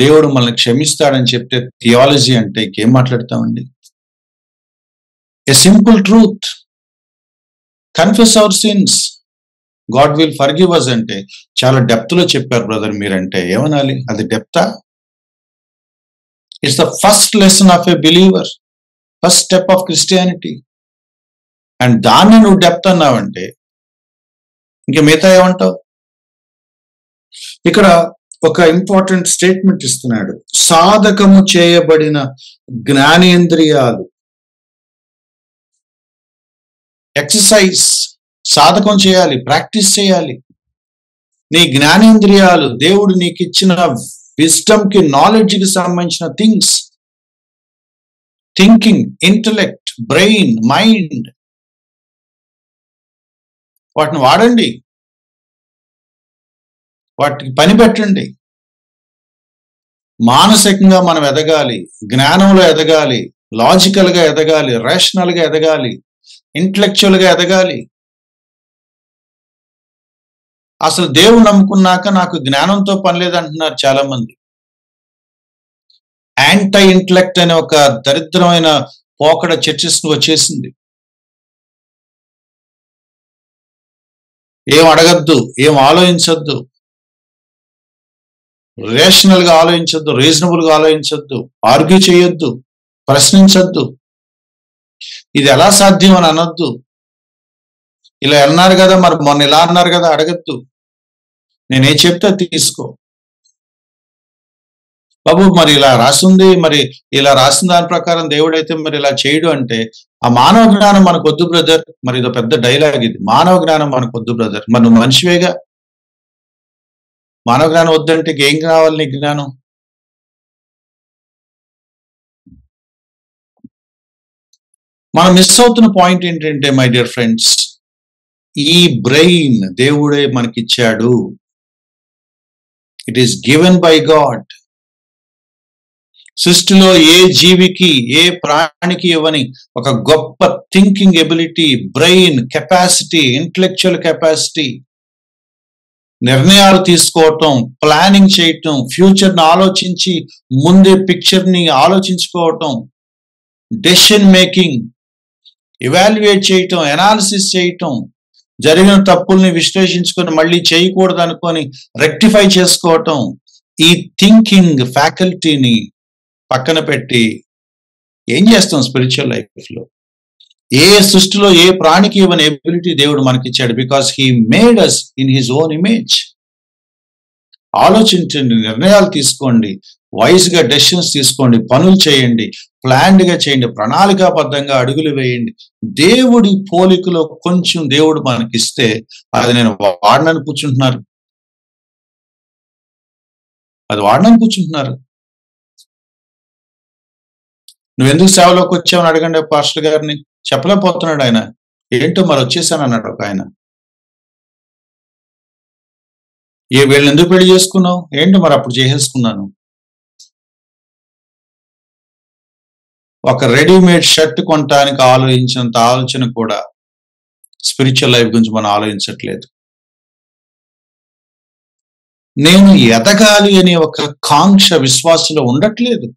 దేవుడు మనల్ని క్షమిస్తాడని చెప్తే థియాలజీ అంటే ఇంకేం మాట్లాడతామండి? A simple truth, confess our sins, God will forgive us అంటే చాలా డెప్త్ లో చెప్పారు బ్రదర్ మీరంటే ఏమనాలి? అది డెప్తా? It's the first lesson of a believer, first step of Christianity. And దాన్ని నువ్వు డెప్త్ అన్నావంటే ఇంక మిగతా ఏమంటావు? ఇక్కడ ఒక ఇంపార్టెంట్ స్టేట్మెంట్ ఇస్తున్నాడు. సాధకము చేయబడిన జ్ఞానేంద్రియాలు ఎక్సర్సైజ్, సాధకం చేయాలి, ప్రాక్టీస్ చేయాలి. నీ జ్ఞానేంద్రియాలు, దేవుడు నీకు ఇచ్చిన విజ్డమ్ కి, నాలెడ్జ్ కి సంబంధించిన things, thinking, intellect, brain, mind, వాటిని వాడండి, వాటికి పని పెట్టండి. మానసికంగా మనం ఎదగాలి, జ్ఞానంలో ఎదగాలి, లాజికల్ గా ఎదగాలి, రేషనల్ గా ఎదగాలి, ఇంటలెక్చువల్ గా ఎదగాలి. అసలు దేవుడు నమ్ముకున్నాక నాకు జ్ఞానంతో పని లేదంటున్నారు చాలా మంది. యాంటీ ఇంటలెక్ట్ అనే ఒక దరిద్రమైన పోకడ చర్చస్ వచ్చేసింది. ఏం అడగద్దు, ఏం ఆలోచించద్దు, రేషనల్ గా ఆలోచించద్దు, రీజనబుల్ గా ఆలోచించద్దు, ఆర్గ్యూ చేయొద్దు, ప్రశ్నించద్దు. ఇది ఎలా సాధ్యం అని అనొద్దు. ఇలా అన్నారు కదా, మరి మొన్న ఇలా అన్నారు కదా, అడగద్దు. నేనేం చెప్తే తీసుకో. బాబు మరి ఇలా రాసింది, మరి ఇలా రాసిన దాని ప్రకారం దేవుడైతే మరి ఇలా చేయడు అంటే, ఆ మానవ జ్ఞానం మనకు వద్దు బ్రదర్. మరి ఇదో పెద్ద డైలాగ్ ఇది, మానవ జ్ఞానం మనకు వద్దు బ్రదర్. మరి నువ్వు మనిషివేగా, మానవ జ్ఞానం వద్దంటే ఏం కావాలి నీ జ్ఞానం? మనం మిస్ అవుతున్న పాయింట్ ఏంటంటే మై డియర్ ఫ్రెండ్స్, ఈ బ్రెయిన్ దేవుడే మనకిచ్చాడు. It is given by God. సృష్టిలో ఏ జీవికి, ఏ ప్రాణికి ఇవ్వని ఒక గొప్ప thinking ability, brain capacity, intellectual capacity, నిర్ణయాలు తీసుకోవటం, ప్లానింగ్ చేయటం, ఫ్యూచర్ని ఆలోచించి ముందే పిక్చర్ని ఆలోచించుకోవటం, డెసిషన్ మేకింగ్, ఎవాల్యుయేట్ చేయటం, ఎనాలిసిస్ చేయటం, జరిగిన తప్పుల్ని విశ్లేషించుకొని మళ్ళీ చేయకూడదు అనుకొని రెక్టిఫై చేసుకోవటం, ఈ థింకింగ్ ఫ్యాకల్టీని పక్కన పెట్టి ఏం చేస్తాం స్పిరిచువల్ లైఫ్ లో? ఏ సృష్టిలో ఏ ప్రాణికి ఇవ్వని ఎబిలిటీ దేవుడు మనకిచ్చాడు. Because he made us in his own image. ఆలోచించండి, నిర్ణయాలు తీసుకోండి, వైజ్ గా డెసిషన్స్ తీసుకోండి, పనులు చేయండి, ప్లాన్డ్ గా చేయండి, ప్రణాళికాబద్ధంగా అడుగులు వేయండి. దేవుడి పోలికలో కొంచెం దేవుడు మనకిస్తే అది నేను వాడనని కూర్చుంటున్నారు, అది వాడనని కూర్చుంటున్నారు. నువ్వెందుకు సేవలోకి వచ్చావని అడగండి పాస్టర్ గారిని, చెప్పలేకపోతున్నాడు ఆయన. ఏంటో మరి వచ్చేసాను అన్నాడు ఒక ఆయన. వీళ్ళని ఎందుకు పెళ్లి చేసుకున్నావు? ఏంటో మరి అప్పుడు చేసేసుకున్నాను. ఒక రెడీమేడ్ షర్ట్ కొనటానికి ఆలోచించినంత ఆలోచన కూడా స్పిరిచువల్ లైఫ్ గురించి మనం ఆలోచించట్లేదు. నేను ఎదగాలి అనే ఒక కాంక్ష విశ్వాసంలో ఉండట్లేదు.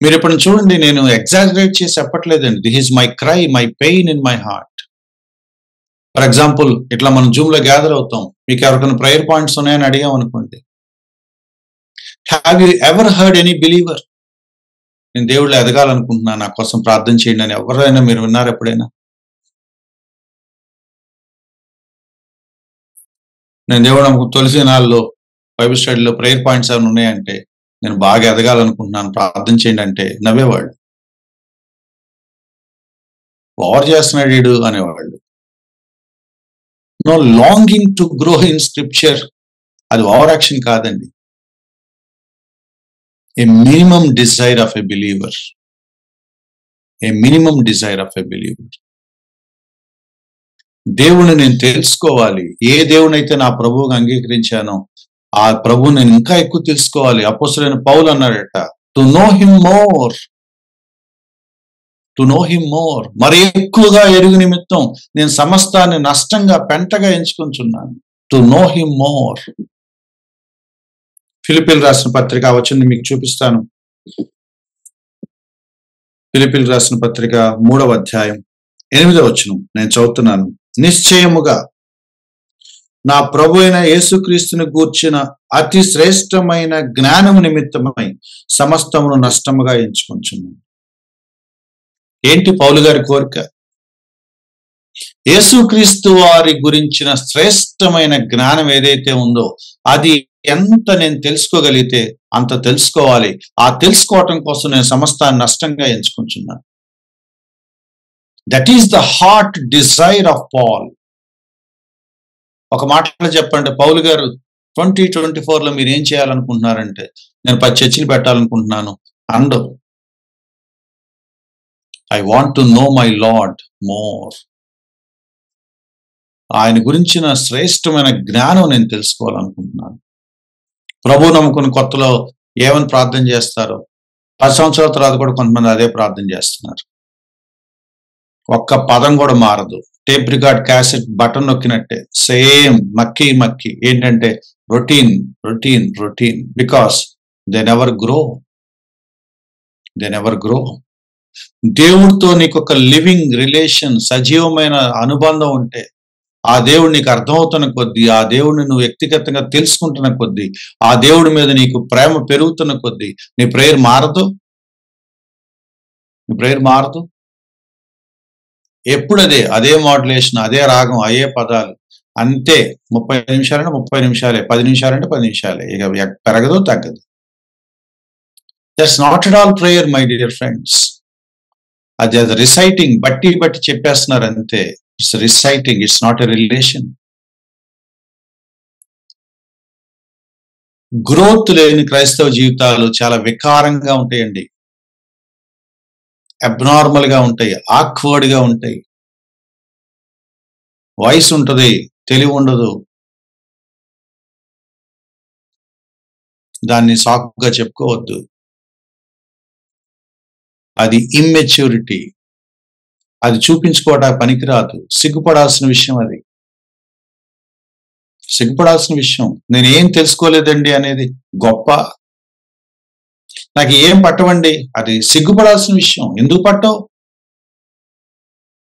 మీరు ఇప్పుడు చూడండి, నేను ఎగ్జాజరేట్ చేసి చెప్పట్లేదండి. This is my cry, my pain in my heart. For example, ఇట్లా మనం జూమ్ లో గ్యాదర్ అవుతాం, మీకు ఎవరికైనా ప్రేయర్ పాయింట్స్ ఉన్నాయని అడిగాం అనుకోండి. Have you ever heard any believer, నేను దేవుళ్ళు ఎదగాలనుకుంటున్నా, నా కోసం ప్రార్థన చేయండి అని ఎవరైనా మీరు విన్నారు ఎప్పుడైనా? నేను దేవుడు తులసి నాల్లో బైబిల్ స్టడీలో ప్రేయర్ పాయింట్స్ ఏమైనా ఉన్నాయంటే, నేను బాగా ఎదగాలనుకుంటున్నాను ప్రార్థన చేయండి అంటే నవ్వేవాళ్ళు. ఓవర్ చేస్తున్నాడు వీడు అనేవాళ్ళు. No longing to grow in scripture, అది ఓవర్ యాక్షన్ కాదండి. A minimum desire of a believer, a minimum desire of a believer. దేవుని నేను తెలుసుకోవాలి. ఏ దేవునైతే నా ప్రభువుగా అంగీకరించానో ఆ ప్రభువు నేను ఇంకా ఎక్కువ తెలుసుకోవాలి. అపోస్తలుడైన పౌలు అన్నాడట, to know him more, to know him more. మరి ఎక్కువగా ఎరుగు నిమిత్తం నేను సమస్తాన్ని నష్టంగా పెంటగా ఎంచుకుంటున్నాను. To know him more. ఫిలిప్పీలు రాసిన పత్రిక వచ్చింది, మీకు చూపిస్తాను. ఫిలిప్పీలు రాసిన పత్రిక 3వ అధ్యాయం 8వ వచనం నేను చదువుతున్నాను. నిశ్చయముగా నా ప్రభు అయిన యేసుక్రీస్తుని గూర్చిన అతి శ్రేష్టమైన జ్ఞానము నిమిత్తమై సమస్తమును నష్టముగా ఎంచుకుంటున్నాను. ఏంటి పౌలు గారి కోరిక? యేసుక్రీస్తు వారి గురించిన శ్రేష్టమైన జ్ఞానం ఏదైతే ఉందో అది ఎంత నేను తెలుసుకోగలిగితే అంత తెలుసుకోవాలి. ఆ తెలుసుకోవటం కోసం నేను సమస్తాన్ని నష్టంగా ఎంచుకుంటున్నాను. That is the heart desire of Paul. ఒక మాటలో చెప్పండి, పౌలు గారు 2024లో మీరు ఏం చేయాలనుకుంటున్నారంటే, నేను 10 చర్చిలు పెట్టాలనుకుంటున్నాను and I want to know my lord more. ఆయన గురించిన శ్రేష్టమైన జ్ఞానం నేను తెలుసుకోవాలనుకుంటున్నాను. ప్రభు నమ్ముకుని కొత్తలో ఏమని ప్రార్థన చేస్తారో 10 సంవత్సరాల తర్వాత కూడా కొంతమంది అదే ప్రార్థన చేస్తున్నారు. ఒక్క పదం కూడా మారదు. టేప్ రికార్డ్ క్యాసెట్ బటన్ నొక్కినట్టే సేమ్ మక్కి ఏంటంటే routine routine routine. Because they never grow. దేవుడితో నీకు ఒక లివింగ్ రిలేషన్, సజీవమైన అనుబంధం ఉంటే, ఆ దేవుడు నీకు అర్థమవుతున్న కొద్దీ, ఆ దేవుడిని నువ్వు వ్యక్తిగతంగా తెలుసుకుంటున్న కొద్దీ, ఆ దేవుడి మీద నీకు ప్రేమ పెరుగుతున్న కొద్దీ నీ ప్రేయర్ మారదు. ఎప్పుడు అదే మాడ్యులేషన్, అదే రాగం, అదే పదాలు, అంతే. 30 నిమిషాలంటే 30 నిమిషాలే, 10 నిమిషాలంటే 10 నిమిషాలే, ఇక పెరగదు తగ్గదు. That's not at all prayer my dear friends. అది రిసైటింగ్, బట్టి చెప్పేస్తున్నారు అంతే. It's reciting, it's not a relation. Growth లేని క్రైస్తవ జీవితాలు చాలా వికారంగా ఉంటాయండి, అబ్నార్మల్ గా ఉంటాయి, ఆక్వర్డ్ గా ఉంటాయి. వయసు ఉంటుంది, తెలివి ఉండదు. దాన్ని సాకుగా చెప్పుకోవద్దు. అది ఇమ్మెచ్యూరిటీ. అది చూపించుకోవడానికి పనికిరాదు. సిగ్గుపడాల్సిన విషయం. అది సిగ్గుపడాల్సిన విషయం. నేను ఏం తెలుసుకోలేదండి అనేది గొప్ప. నాకు ఏం పట్టవండి, అది సిగ్గుపడాల్సిన విషయం. ఎందుకు పట్టవు?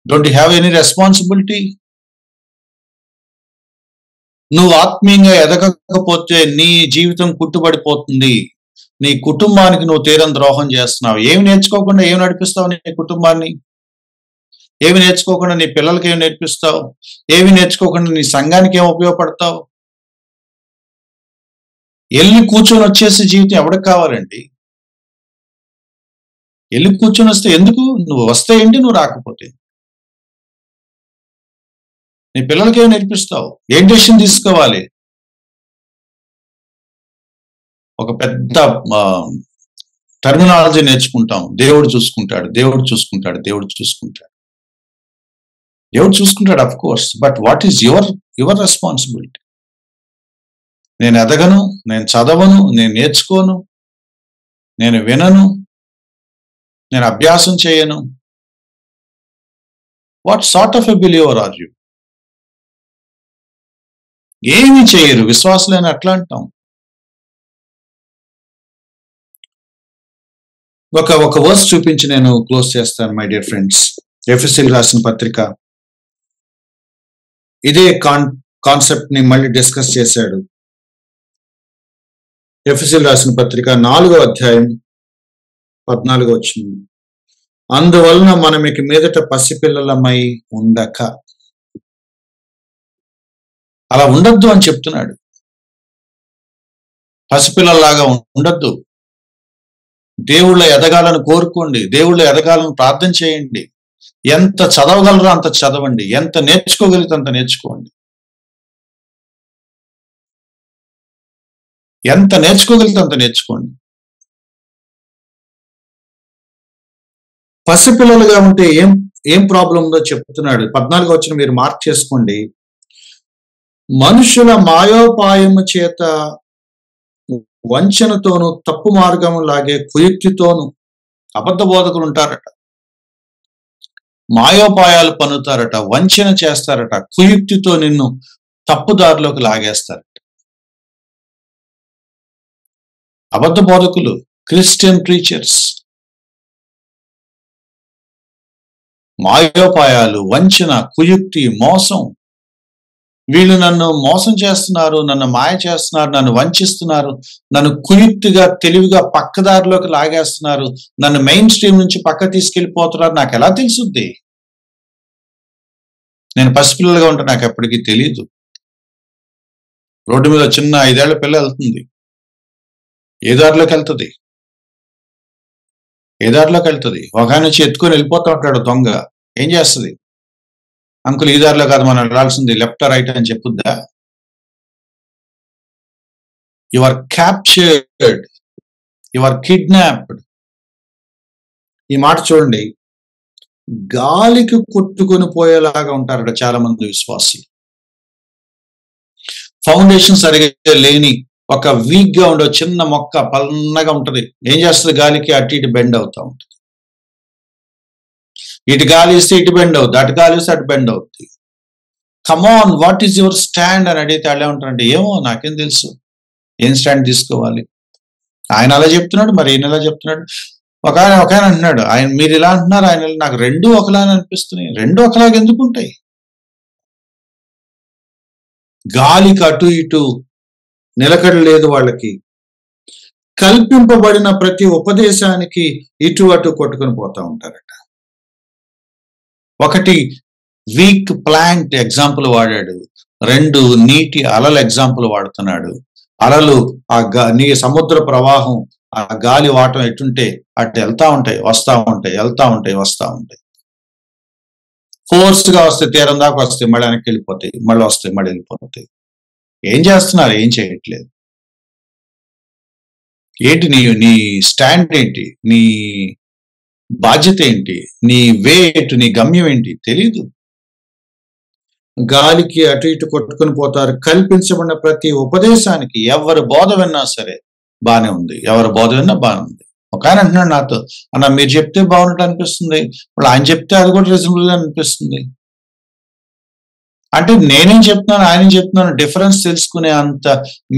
Don't you have any responsibility? నువ్వు ఆత్మీయంగా ఎదగకపోతే నీ జీవితం కుట్టుబడిపోతుంది. నీ కుటుంబానికి నువ్వు తీరం ద్రోహం చేస్తున్నావు. ఏమి నేర్చుకోకుండా ఏమి నడిపిస్తావు నీ కుటుంబాన్ని? ఏమి నేర్చుకోకుండా నీ పిల్లలకి ఏమి నేర్పిస్తావు? ఏమి నేర్చుకోకుండా నీ సంఘానికి ఏమి ఉపయోగపడతావు? వెళ్ళి కూర్చొని వచ్చేసి జీవితం ఎవరికి కావాలండి? వెళ్ళి కూర్చొని వస్తే ఎందుకు? నువ్వు వస్తే ఏంటి, నువ్వు రాకపోతే? నీ పిల్లలకి ఏమి నేర్పిస్తావు? ఏం డెసిషన్ తీసుకోవాలి? ఒక పెద్ద టర్మినాలజీ నేర్చుకుంటాం. దేవుడు చూసుకుంటాడు, దేవుడు చూసుకుంటాడు, దేవుడు చూసుకుంటాడు, దేవుడు చూసుకుంటాడు, of course. But what is your responsibility? నేను ఎదగను, నేను చదవను, నేను నేర్చుకోను, నేను వినను, నేను అభ్యాసం చేయను. What sort of a believer are you? ఏమి చేయరు విశ్వాసులైన అట్లా అంటాం. ఒక వర్స్ చూపించి నేను క్లోజ్ చేస్తాను మై డియర్ ఫ్రెండ్స్. ఎఫెసీయులకు రాసిన పత్రిక ఇదే కాన్సెప్ట్ ని మళ్ళీ డిస్కస్ చేశాడు. ఎఫెసీయులకు రాసిన పత్రిక 4వ అధ్యాయం 14వ వచనం. అందువలన మనం ఇక మీదట పసిపిల్లలమై ఉండక. అలా ఉండొద్దు అని చెప్తున్నాడు. పసిపిల్లల్లాగా ఉండొద్దు. దేవుళ్ళ ఎదగాలని కోరుకోండి, దేవుళ్ళ ఎదగాలని ప్రార్థన చేయండి. ఎంత చదవగలరో అంత చదవండి, ఎంత నేర్చుకోగలిగితే అంత నేర్చుకోండి. ఎంత నేర్చుకోగలిగితే అంత నేర్చుకోండి. పసిపిల్లలుగా ఉంటే ఏం ప్రాబ్లం ఉందో చెప్తున్నాడు. 14వ వచనం మీరు మార్క్ చేసుకోండి. మనుషుల మాయోపాయము చేత వంచనతోను తప్పు మార్గం లాగే కుయుక్తితోను. అబద్ధ బోధకులు ఉంటారట, మాయోపాయాలు పన్నుతారట, వంచన చేస్తారట, కుయుక్తితో నిన్ను తప్పుదారిలోకి లాగేస్తారట. అబద్ధ బోధకులు, క్రిస్టియన్ ప్రీచర్స్, మాయోపాయాలు, వంచన, కుయుక్తి, మోసం. వీళ్ళు నన్ను మోసం చేస్తున్నారు, నన్ను మాయ చేస్తున్నారు, నన్ను వంచిస్తున్నారు, నన్ను కుయుక్తిగా తెలివిగా పక్కదారిలోకి లాగేస్తున్నారు, నన్ను మెయిన్ స్ట్రీమ్ నుంచి పక్క తీసుకెళ్ళిపోతున్నారు. నాకు ఎలా తెలుసుద్ది? నేను పసిపిల్లలుగా ఉంటే నాకు ఎప్పటికీ తెలియదు. రోడ్డు మీద చిన్న 5 ఏళ్ల పిల్ల వెళ్తుంది, ఏ దారిలోకి వెళ్తుంది? ఒక ఆయన నుంచి ఎత్తుకొని వెళ్ళిపోతా ఉంటాడు దొంగ. ఏం చేస్తుంది? అంకుల్ ఈ దారిలో కాదు మనం వెళ్ళాల్సింది, లెఫ్ట్ రైట్ అని చెప్పుద్దా? You are captured, you are kidnapped. ఈ మాట చూడండి, గాలికి కొట్టుకొని పోయేలాగా ఉంటారట చాలా మంది విశ్వాసులు. ఫౌండేషన్ సరిగా లేని ఒక వీక్ గా ఉండే చిన్న మొక్క పల్లగా ఉంటది, ఏం చేస్తుంది? గాలికి అటు ఇటు బెండ్ అవుతా ఉంటుంది. ఇటు గాలి ఇస్తే ఇటు బెండ్ అవుతుంది, అటు గాలి ఇస్తే అటు బెండ్ అవుతుంది. కమాన్, వాట్ ఈస్ యువర్ స్టాండ్ అని అడిగితే అలా ఉంటారంటే, ఏమో నాకేం తెలుసు ఏం స్టాండ్ తీసుకోవాలి. ఆయన అలా చెప్తున్నాడు, మరి ఈయన ఎలా చెప్తున్నాడు. ఒక ఆయన అంటున్నాడు, ఆయన మీరు ఇలా అంటున్నారు, ఆయన నాకు రెండూ ఒకలాగా అనిపిస్తున్నాయి. రెండూ ఒకలాగా ఎందుకు ఉంటాయి? గాలికి అటు ఇటు నిలకడ లేదు వాళ్ళకి. కల్పింపబడిన ప్రతి ఉపదేశానికి ఇటు అటు కొట్టుకొని పోతా ఉంటారట. ఒకటి వీక్ ప్లాంట్ ఎగ్జాంపుల్ వాడాడు, రెండు నీటి అలల ఎగ్జాంపుల్ వాడుతున్నాడు. అలలు నీ సముద్ర ప్రవాహం, ఆ గాలి వాటం ఎటుంటే అటు వెళ్తా ఉంటాయి, వస్తా ఉంటాయి, వెళ్తా ఉంటాయి, వస్తా ఉంటాయి. ఫోర్స్ గా వస్తే తీరం దాకా వస్తాయి, మళ్ళీ వెనక్కి వెళ్ళిపోతాయి, మళ్ళీ వస్తాయి, మళ్ళీ వెళ్ళిపోతాయి. ఏం చేస్తున్నారు? ఏం చేయట్లేదు. ఏంటి నీ స్టాండ్ ఏంటి? నీ బాధ్యత ఏంటి? నీ వేట్, నీ గమ్యం ఏంటి? తెలీదు. గాలికి అటు ఇటు కొట్టుకుని పోతారు. కల్పించబడిన ప్రతి ఉపదేశానికి ఎవరు బోధ విన్నా సరే బానే ఉంది, ఎవరు బోధ విన్నా బానే ఉంది. ఒక ఆయన అంటున్నాడు నాతో, అన్న మీరు చెప్తే బాగున్నట్టు అనిపిస్తుంది, ఇప్పుడు ఆయన చెప్తే అది కూడా రీజనబుల్ గా అనిపిస్తుంది. అంటే నేనేం చెప్తున్నాను, ఆయన చెప్తున్నాను, డిఫరెన్స్ తెలుసుకునే అంత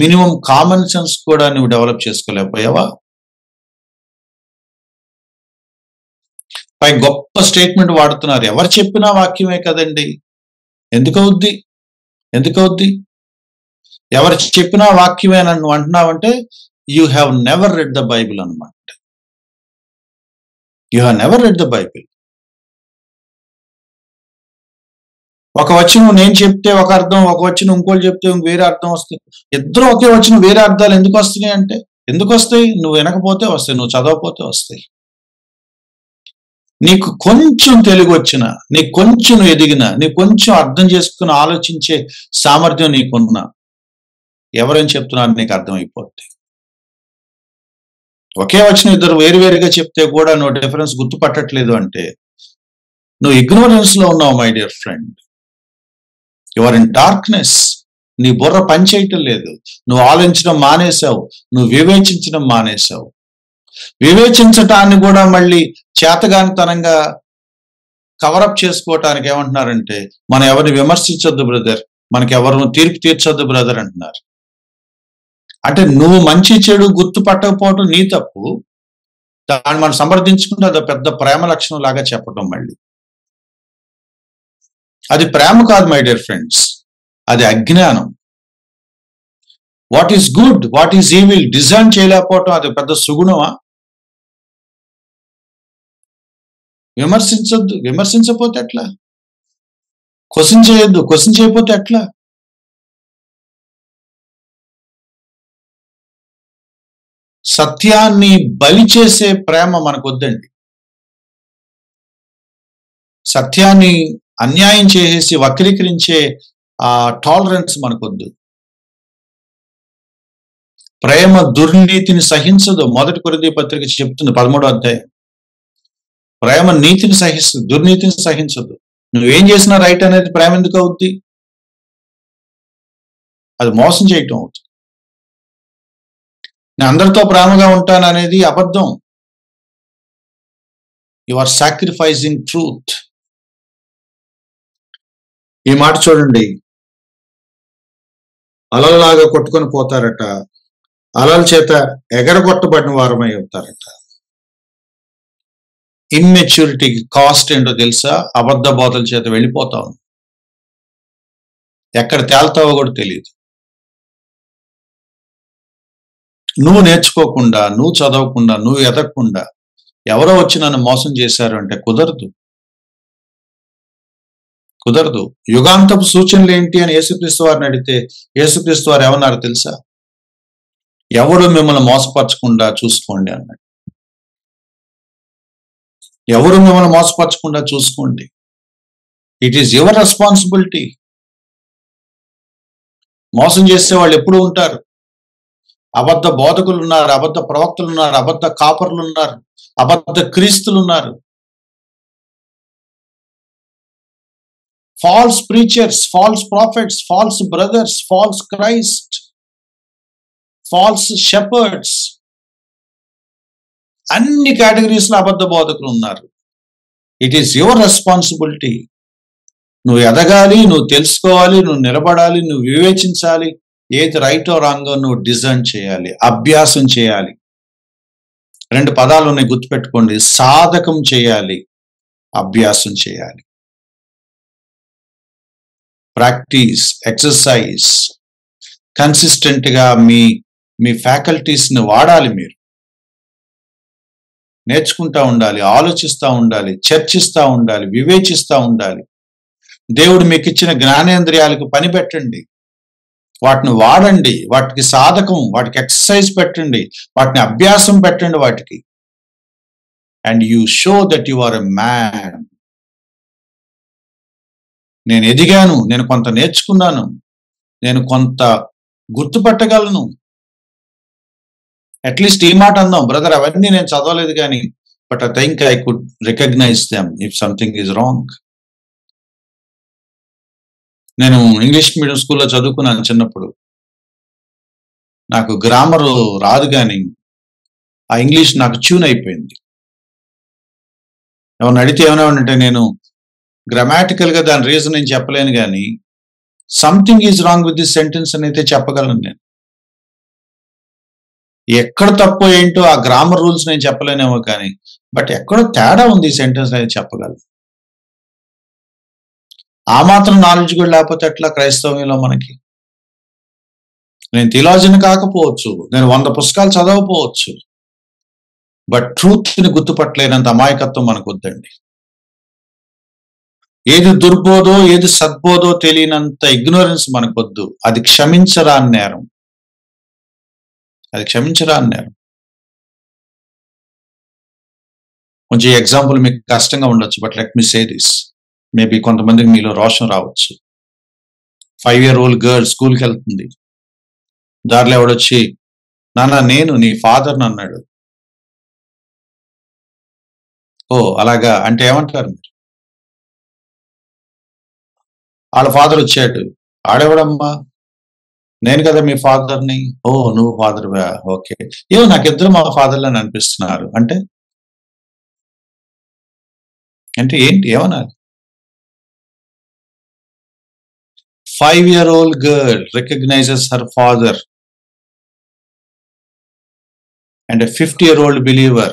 మినిమం కామన్ సెన్స్ కూడా నువ్వు డెవలప్ చేసుకోలేకపోయావా? పై గొప్ప స్టేట్మెంట్ వాడుతున్నారు, ఎవరు చెప్పినా వాక్యమే కదండి, ఎందుకవుద్ది? ఎవరు చెప్పినా వాక్యమే నన్ను అంటున్నావంటే you have never read the Bible అన్నమాట. You have never read the Bible. ఒక వచనం నేను చెప్తే ఒక అర్థం, ఒక వచనం ఇంకోటి చెప్తే వేరే అర్థం వస్తుంది. ఇద్దరు ఒకే వచనం వేరే అర్థాలు ఎందుకు వస్తున్నాయి అంటే, ఎందుకు వస్తాయి? నువ్వు వినకపోతే వస్తాయి, నువ్వు చదవకపోతే వస్తాయి. నీకు కొంచెం తెలుగు వచ్చిన, నీకు కొంచెం ఎదిగిన, నీకు కొంచెం అర్థం చేసుకుని ఆలోచించే సామర్థ్యం నీకున్నా, ఎవరేం చెప్తున్నారు నీకు అర్థమైపోద్ది. ఒకే వచనం ఇద్దరు వేరువేరుగా చెప్తే కూడా నువ్వు డిఫరెన్స్ గుర్తుపట్టట్లేదు అంటే నువ్వు ఇగ్నోరెన్స్ లో ఉన్నావు my dear friend. You are in darkness. నీ బుర్ర పనిచేయటం లేదు, నువ్వు ఆలోచించడం మానేశావు, నువ్వు వివేచించడం మానేశావు. వివేచించటాన్ని కూడా మళ్ళీ చేతగానితనంగా కవరప్ చేసుకోవటానికి ఏమంటున్నారంటే, మనం ఎవరిని విమర్శించొద్దు బ్రదర్, మనకి ఎవరు తీర్పు తీర్చొద్దు బ్రదర్ అంటున్నారు. అంటే నువ్వు మంచి చెడు గుర్తుపట్టకపోవటం నీ తప్పు, దాన్ని మనం సమర్థించుకుంటే అది పెద్ద ప్రేమ లక్షణం లాగా చెప్పడం. మళ్ళీ అది ప్రేమ కాదు మై డియర్ ఫ్రెండ్స్, అది అజ్ఞానం. What is good, what is evil design చేయలేకపోవటం అది పెద్ద సుగుణమా? విమర్శించొద్దు, విమర్శించకపోతే ఎట్లా? క్వశ్చన్ చేయొద్దు, క్వశ్చన్ చేయకపోతే ఎట్లా? సత్యాన్ని బలి చేసే ప్రేమ మనకు వద్దండి. సత్యాన్ని అన్యాయం చేసేసి వక్రీకరించే ఆ టాలరెన్స్ మనకొద్దు. ప్రేమ దుర్నీతిని సహించదు. 1 కొరింథీ పత్రిక చెప్తుంది 13వ అధ్యాయం. ప్రేమ నీతిని సహిస్తుంది, దుర్నీతిని సహించదు. నువ్వేం చేసినా రైట్ అనేది ప్రేమ ఎందుకు అవుద్ది? అది మోసం చేయటం అవుతుంది. నేను అందరితో ప్రేమగా ఉంటాను అనేది అబద్ధం. You are sacrificing truth. ఈ మాట చూడండి, అలలాగా కొట్టుకొని పోతారట, అలల చేత ఎగరగొట్టబడిన వారమై అవుతారట. ఇమ్మెచ్యూరిటీకి కాస్ట్ ఏంటో తెలుసా? అబద్ధ బోధల చేత వెళ్ళిపోతావు, ఎక్కడ తేల్తావో కూడా తెలియదు. నువ్వు నేర్చుకోకుండా, నువ్వు చదవకుండా, నువ్వు ఎదగకుండా ఎవరో వచ్చి నన్ను మోసం చేశారు అంటే కుదరదు. యుగాంతపు సూచనలు ఏంటి అని యేసుక్రీస్తు వారిని అడిగితే యేసుక్రీస్తు వారు ఏమన్నారు తెలుసా? ఎవడు మిమ్మల్ని మోసపరచకుండా చూసుకోండి అన్నాడు. ఎవరు మిమ్మల్ని మోసపరచకుండా చూసుకోండి. It is your responsibility. మోసం చేసే వాళ్ళు ఎప్పుడు ఉంటారు. అబద్ధ బోధకులు ఉన్నారు, అబద్ధ ప్రవక్తలు ఉన్నారు, అబద్ధ కాపర్లు ఉన్నారు, అబద్ధ క్రీస్తులు ఉన్నారు. False preachers, false prophets, false brothers, false Christ, false shepherds, అన్ని కేటగిరీస్ లో అబద్ధ బోధకులు ఉన్నారు. It is your responsibility. నువ్వు ఎదగాలి, నువ్వు తెలుసుకోవాలి, నువ్వు నిలబడాలి, నువ్వు వివేచించాలి. ఏది రైటో రాంగో నువ్వు డిజైన్ చేయాలి, అభ్యాసం చేయాలి. 2 పదాలు ఉన్నాయి, గుర్తుపెట్టుకోండి. సాధకం చేయాలి, అభ్యాసం చేయాలి. Practice, exercise. కన్సిస్టెంట్ గా మీ ఫ్యాకల్టీస్ ని వాడాలి. మీరు నేర్చుకుంటా ఉండాలి, ఆలోచిస్తూ ఉండాలి, చర్చిస్తూ ఉండాలి, వివేచిస్తూ ఉండాలి. దేవుడు మీకు ఇచ్చిన జ్ఞానేంద్రియాలకు పని పెట్టండి, వాటిని వాడండి, వాటికి సాధకం, వాటికి ఎక్సర్సైజ్ పెట్టండి, వాటిని అభ్యాసం పెట్టండి వాటికి. And you show that you are a man. నేను ఎదిగాను, నేను కొంత నేర్చుకున్నాను, నేను కొంత గుర్తుపట్టగలను. అట్లీస్ట్ ఈ మాట అందాం, బ్రదర్ అవన్నీ నేను చదవలేదు కానీ but I think I could recognize them if something is wrong. నేను ఇంగ్లీష్ మీడియం స్కూల్లో చదువుకున్నాను చిన్నప్పుడు. నాకు గ్రామర్ రాదు కానీ ఆ ఇంగ్లీష్ నాకు ట్యూన్ అయిపోయింది. ఎవరిని అడిగితే ఏమన్నామంటే నేను గ్రామాటికల్ గా దాని రీజన్ నేను చెప్పలేను కానీ something is wrong with this sentence అని అయితే చెప్పగలను. నేను ఎక్కడ తప్పు ఏంటో ఆ గ్రామర్ రూల్స్ నేను చెప్పలేనేమో కానీ బట్ ఎక్కడో తేడా ఉంది ఈ సెంటెన్స్ అనేది చెప్పగలను. ఆ మాత్రం నాలెడ్జ్ కూడా లేకపోతే ఎట్లా క్రైస్తవంలో మనకి? నేను థియాలజీని కాకపోవచ్చు, నేను 100 పుస్తకాలు చదవకపోవచ్చు, బట్ ట్రూత్ ని గుర్తుపట్టలేనంత అమాయకత్వం మనకు వద్దండి. ఏది దుర్బోధో ఏది సద్బోధో తెలియనంత ఇగ్నోరెన్స్ మనకొద్దు. అది క్షమించరాని నేరం, అది క్షమించరాని నేరం. కొంచెం ఎగ్జాంపుల్ మీకు కష్టంగా ఉండొచ్చు, but let me say this. Maybe కొంతమందికి మీలో రోషం రావచ్చు. 5-year-old గర్ల్ స్కూల్కి వెళ్తుంది. దారిలో ఎవడొచ్చి నాన్న నేను నీ ఫాదర్ని అన్నాడు. ఓ అలాగా అంటే ఏమంటారు మీరు? వాళ్ళ ఫాదర్ వచ్చాడు. ఆడేవాడమ్మా? నేను కదా మీ ఫాదర్ని. ఓ నువ్వు ఫాదర్వా, ఓకే. ఏమో నాకిద్దరు మా ఫాదర్లని అనిపిస్తున్నారు అంటే అంటే ఏంటి, ఏమన్నారు? 5-year-old girl recognizes her father and a 50-year-old believer,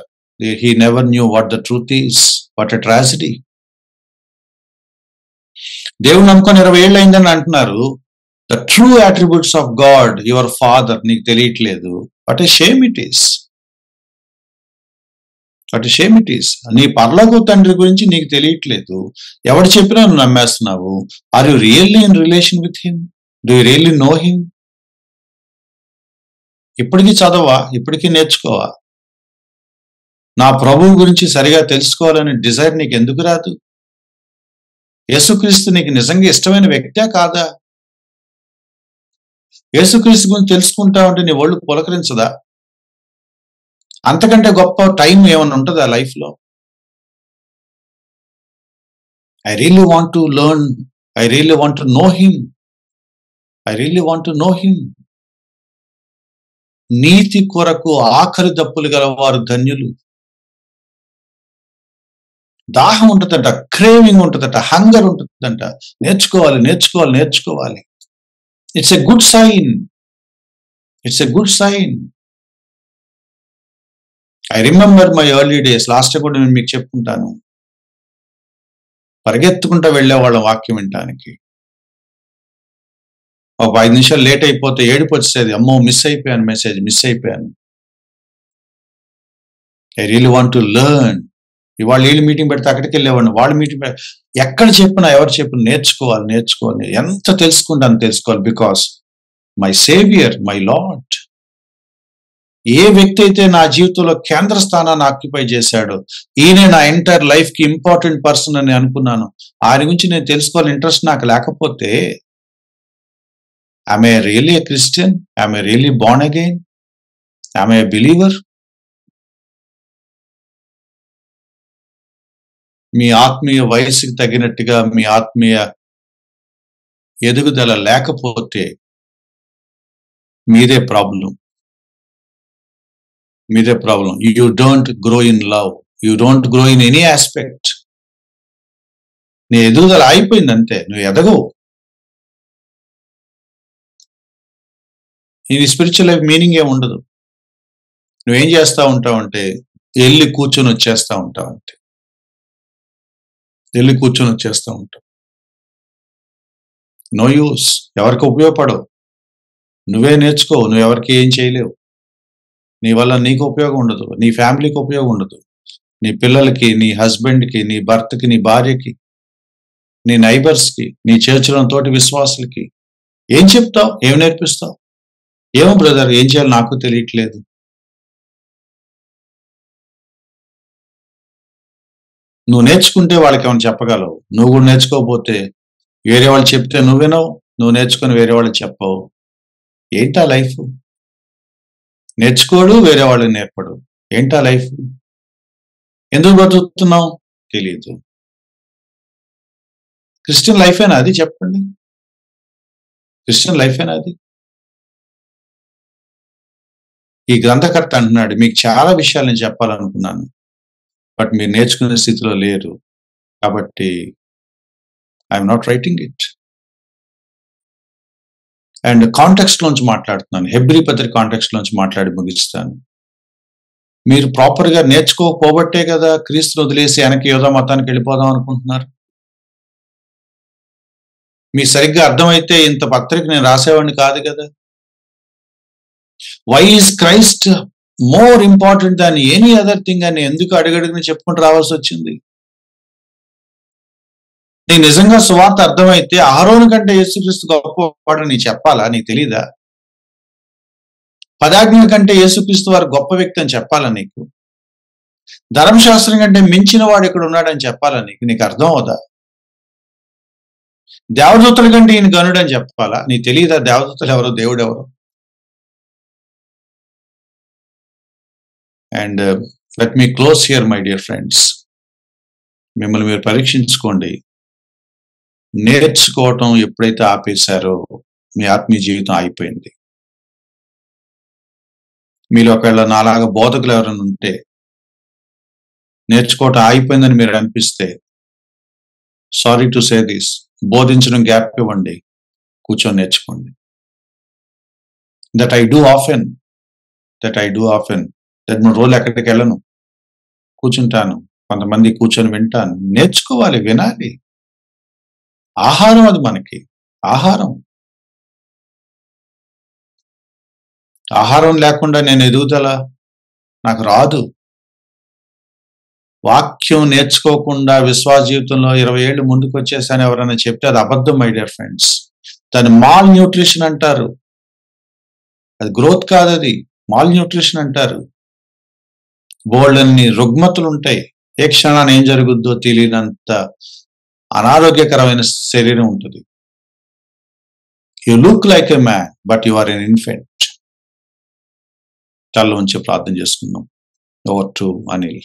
he never knew what the truth is. What a tragedy. దేవుడు నమ్ముకొని 20 ఏళ్ళు అయిందని అంటున్నారు. The true attributes of God, your father, నీకు తెలియట్లేదు. What a shame it is, what a shame it is. నీ పరలోక తండ్రి గురించి నీకు తెలియట్లేదు. ఎవడు చెప్పినా నువ్వు నమ్మేస్తున్నావు. Are you really in relation with him? Do you really know him? ఇప్పటికీ చదవా, ఇప్పటికీ నేర్చుకోవా? నా ప్రభువు గురించి సరిగా తెలుసుకోవాలనే డిజైర్ నీకు ఎందుకు రాదు? యేసుక్రీస్తు నీకు నిజంగా ఇష్టమైన వ్యక్తే కాదా? యేసుక్రీస్తు గురించి తెలుసుకుంటా ఉంటే నీ ఒళ్ళు పులకరించదా? అంతకంటే గొప్ప టైం ఏమన్నా ఉంటుందా లైఫ్ లో? I really want to learn, I really want to know him, I really want to know him. నీతి కొరకు ఆఖరి దప్పులు గలవారు ధన్యులు. దాహం ఉంటుందంట, క్రేవింగ్ ఉంటుందట, హంగర్ ఉంటుందంట. నేర్చుకోవాలి, నేర్చుకోవాలి, నేర్చుకోవాలి. It's a good sign, it's a good sign. I remember my early days. Last కూడా నేను మీకు చెప్పుకుంటాను. పరిగెత్తుకుంటూ వెళ్ళేవాళ్ళం వాక్యం వినటానికి. ఒక 5 నిమిషాలు లేట్ అయిపోతే ఏడుపు వచ్చేది. అమ్మో మిస్ అయిపోయాను, మెసేజ్ మిస్ అయిపోయాను. I really want to learn. ఇవాళ వీళ్ళు మీటింగ్ పెడితే అక్కడికి వెళ్ళేవాడిని, వాళ్ళు మీటింగ్ పెడితే ఎక్కడ చెప్పినా ఎవరు చెప్పినా నేర్చుకోవాలి, నేర్చుకోవాలి. ఎంత తెలుసుకుంటాను తెలుసుకోవాలి. Because my saviour, my lord, ఏ వ్యక్తి అయితే నా జీవితంలో కేంద్ర స్థానాన్ని ఆక్యుపై చేశాడో, ఈయనే నా ఎంటైర్ లైఫ్ కి ఇంపార్టెంట్ పర్సన్ అని అనుకున్నాను, ఆయన గురించి నేను తెలుసుకోవాలని ఇంట్రెస్ట్ నాకు లేకపోతే, am I really a Christian? Am I really born again? Am I a believer? మీ ఆత్మీయ వయసుకి తగినట్టుగా మీ ఆత్మీయ ఎదుగుదల లేకపోతే మీదే ప్రాబ్లం. మీదే problem. You don't grow in love, you don't grow in any aspect. నీ ఎదుగుదల అయిపోయింది అంతే, నువ్వు ఎదగవు. ఈ స్పిరిచువల్ లైఫ్ మీనింగ్ ఏమి ఉండదు. నువ్వేం చేస్తా ఉంటావు అంటే వెళ్ళి కూర్చొని వచ్చేస్తా ఉంటావు అంతే. వెళ్ళి కూర్చొని వచ్చేస్తా ఉంటావు. నో యూస్, ఎవరికి ఉపయోగపడవు. నువ్వే నేర్చుకో, నువ్వు ఎవరికి ఏం చేయలేవు. నీ వల్ల నీకు ఉపయోగం ఉండదు, నీ ఫ్యామిలీకి ఉపయోగం ఉండదు, నీ పిల్లలకి, నీ హస్బెండ్కి, నీ భర్తకి, నీ భార్యకి, నీ నైబర్స్కి, నీ చర్చిలో తోటి విశ్వాసులకి ఏం చెప్తావు, ఏం నేర్పిస్తావు? ఏమో బ్రదర్, ఏం చేయాలో నాకు తెలియట్లేదు. నువ్వు నేర్చుకుంటే వాళ్ళకి ఏమైనా చెప్పగలవు. నువ్వు కూడా నేర్చుకోకపోతే వేరే వాళ్ళు చెప్తే నువ్వేనో, నువ్వు నేర్చుకొని వేరే వాళ్ళకి చెప్పవు. ఏంటా లైఫ్? నేర్చుకోడు, వేరే వాళ్ళకి నేర్పడు. ఏంటా లైఫ్? ఎందుకు బతుకుతున్నావు తెలియదు. క్రిస్టియన్ లైఫేనా అది? చెప్పండి, క్రిస్టియన్ లైఫేనా అది? ఈ గ్రంథకర్త అంటున్నాడు, మీకు చాలా విషయాలు నేను చెప్పాలనుకున్నాను, బట్ మీరు నేర్చుకునే స్థితిలో లేరు, కాబట్టి I'm not writing it. And context లోంచి మాట్లాడుతున్నాను, హెబ్రీ పత్రిక కాంటెక్స్ట్ లోంచి మాట్లాడి ముగిస్తాను. మీరు ప్రాపర్ గా నేర్చుకోకపోబట్టే కదా క్రీస్తుని వదిలేసి వెనక్కి యోధా మతానికి వెళ్ళిపోదాం అనుకుంటున్నారు. మీ సరిగ్గా అర్థమైతే ఇంత పత్రిక నేను రాసేవాడిని కాదు కదా. Why is Christ more important than any other thing అని ఎందుకు అడుగడుగుని చెప్పుకుంటూ రావాల్సి వచ్చింది? నీకు నిజంగా సువార్త అర్థమైతే అహరోను కంటే యేసుక్రీస్తు గొప్పవాడు నీకు చెప్పాలా? నీకు తెలీదా? 10 ఆజ్ఞల కంటే యేసుక్రీస్తు వారు గొప్ప వ్యక్తి అని చెప్పాలా నీకు? ధర్మశాస్త్రం కంటే మించిన వాడు ఇక్కడ ఉన్నాడని చెప్పాలా నీకు? నీకు అర్థం అవుదా? దేవదూతల కంటే ఈయన గనుడు అని చెప్పాలా? నీకు తెలియదా దేవదూతలు ఎవరో, దేవుడు ఎవరో? And let me close here my dear friends. మిమ్మల్ని మీరు పరీక్షించుకోండి. నేర్చుకోవటం ఎప్పుడైతే ఆపేశారో మీ ఆత్మీయ జీవితం అయిపోయింది. మీరు ఒకవేళ నాలాగా బోధకులు ఎవరైనా ఉంటే, నేర్చుకోవటం ఆగిపోయిందని మీరు అనిపిస్తే, సారీ టు సే దిస్, బోధించడం గ్యాప్ ఇవ్వండి, కూర్చొని నేర్చుకోండి. That I do often. దట్ మన రోజులు ఎక్కడికి వెళ్ళను, కూర్చుంటాను, కొంతమంది కూర్చొని వింటాను. నేర్చుకోవాలి, వినాలి. ఆహారం అది మనకి, ఆహారం లేకుండా నేను ఎదుగుదల నాకు రాదు. వాక్యం నేర్చుకోకుండా విశ్వాస జీవితంలో 20 ఏళ్ళు ముందుకు వచ్చేసాను ఎవరైనా చెప్తే అది అబద్ధం మై డియర్ ఫ్రెండ్స్. దాన్ని మాల్ న్యూట్రిషన్ అంటారు. అది గ్రోత్ కాదు, అది మాల్ న్యూట్రిషన్ అంటారు. బోల్డన్ని రుగ్మతులు ఉంటాయి. ఏ క్షణాన్ని ఏం జరుగుద్దో తెలియనంత అనారోగ్యకరమైన శరీరం ఉంటుంది. You look like a man but you are an infant. తల ఉంచి ప్రార్థన చేసుకుందాం. Over to Anil.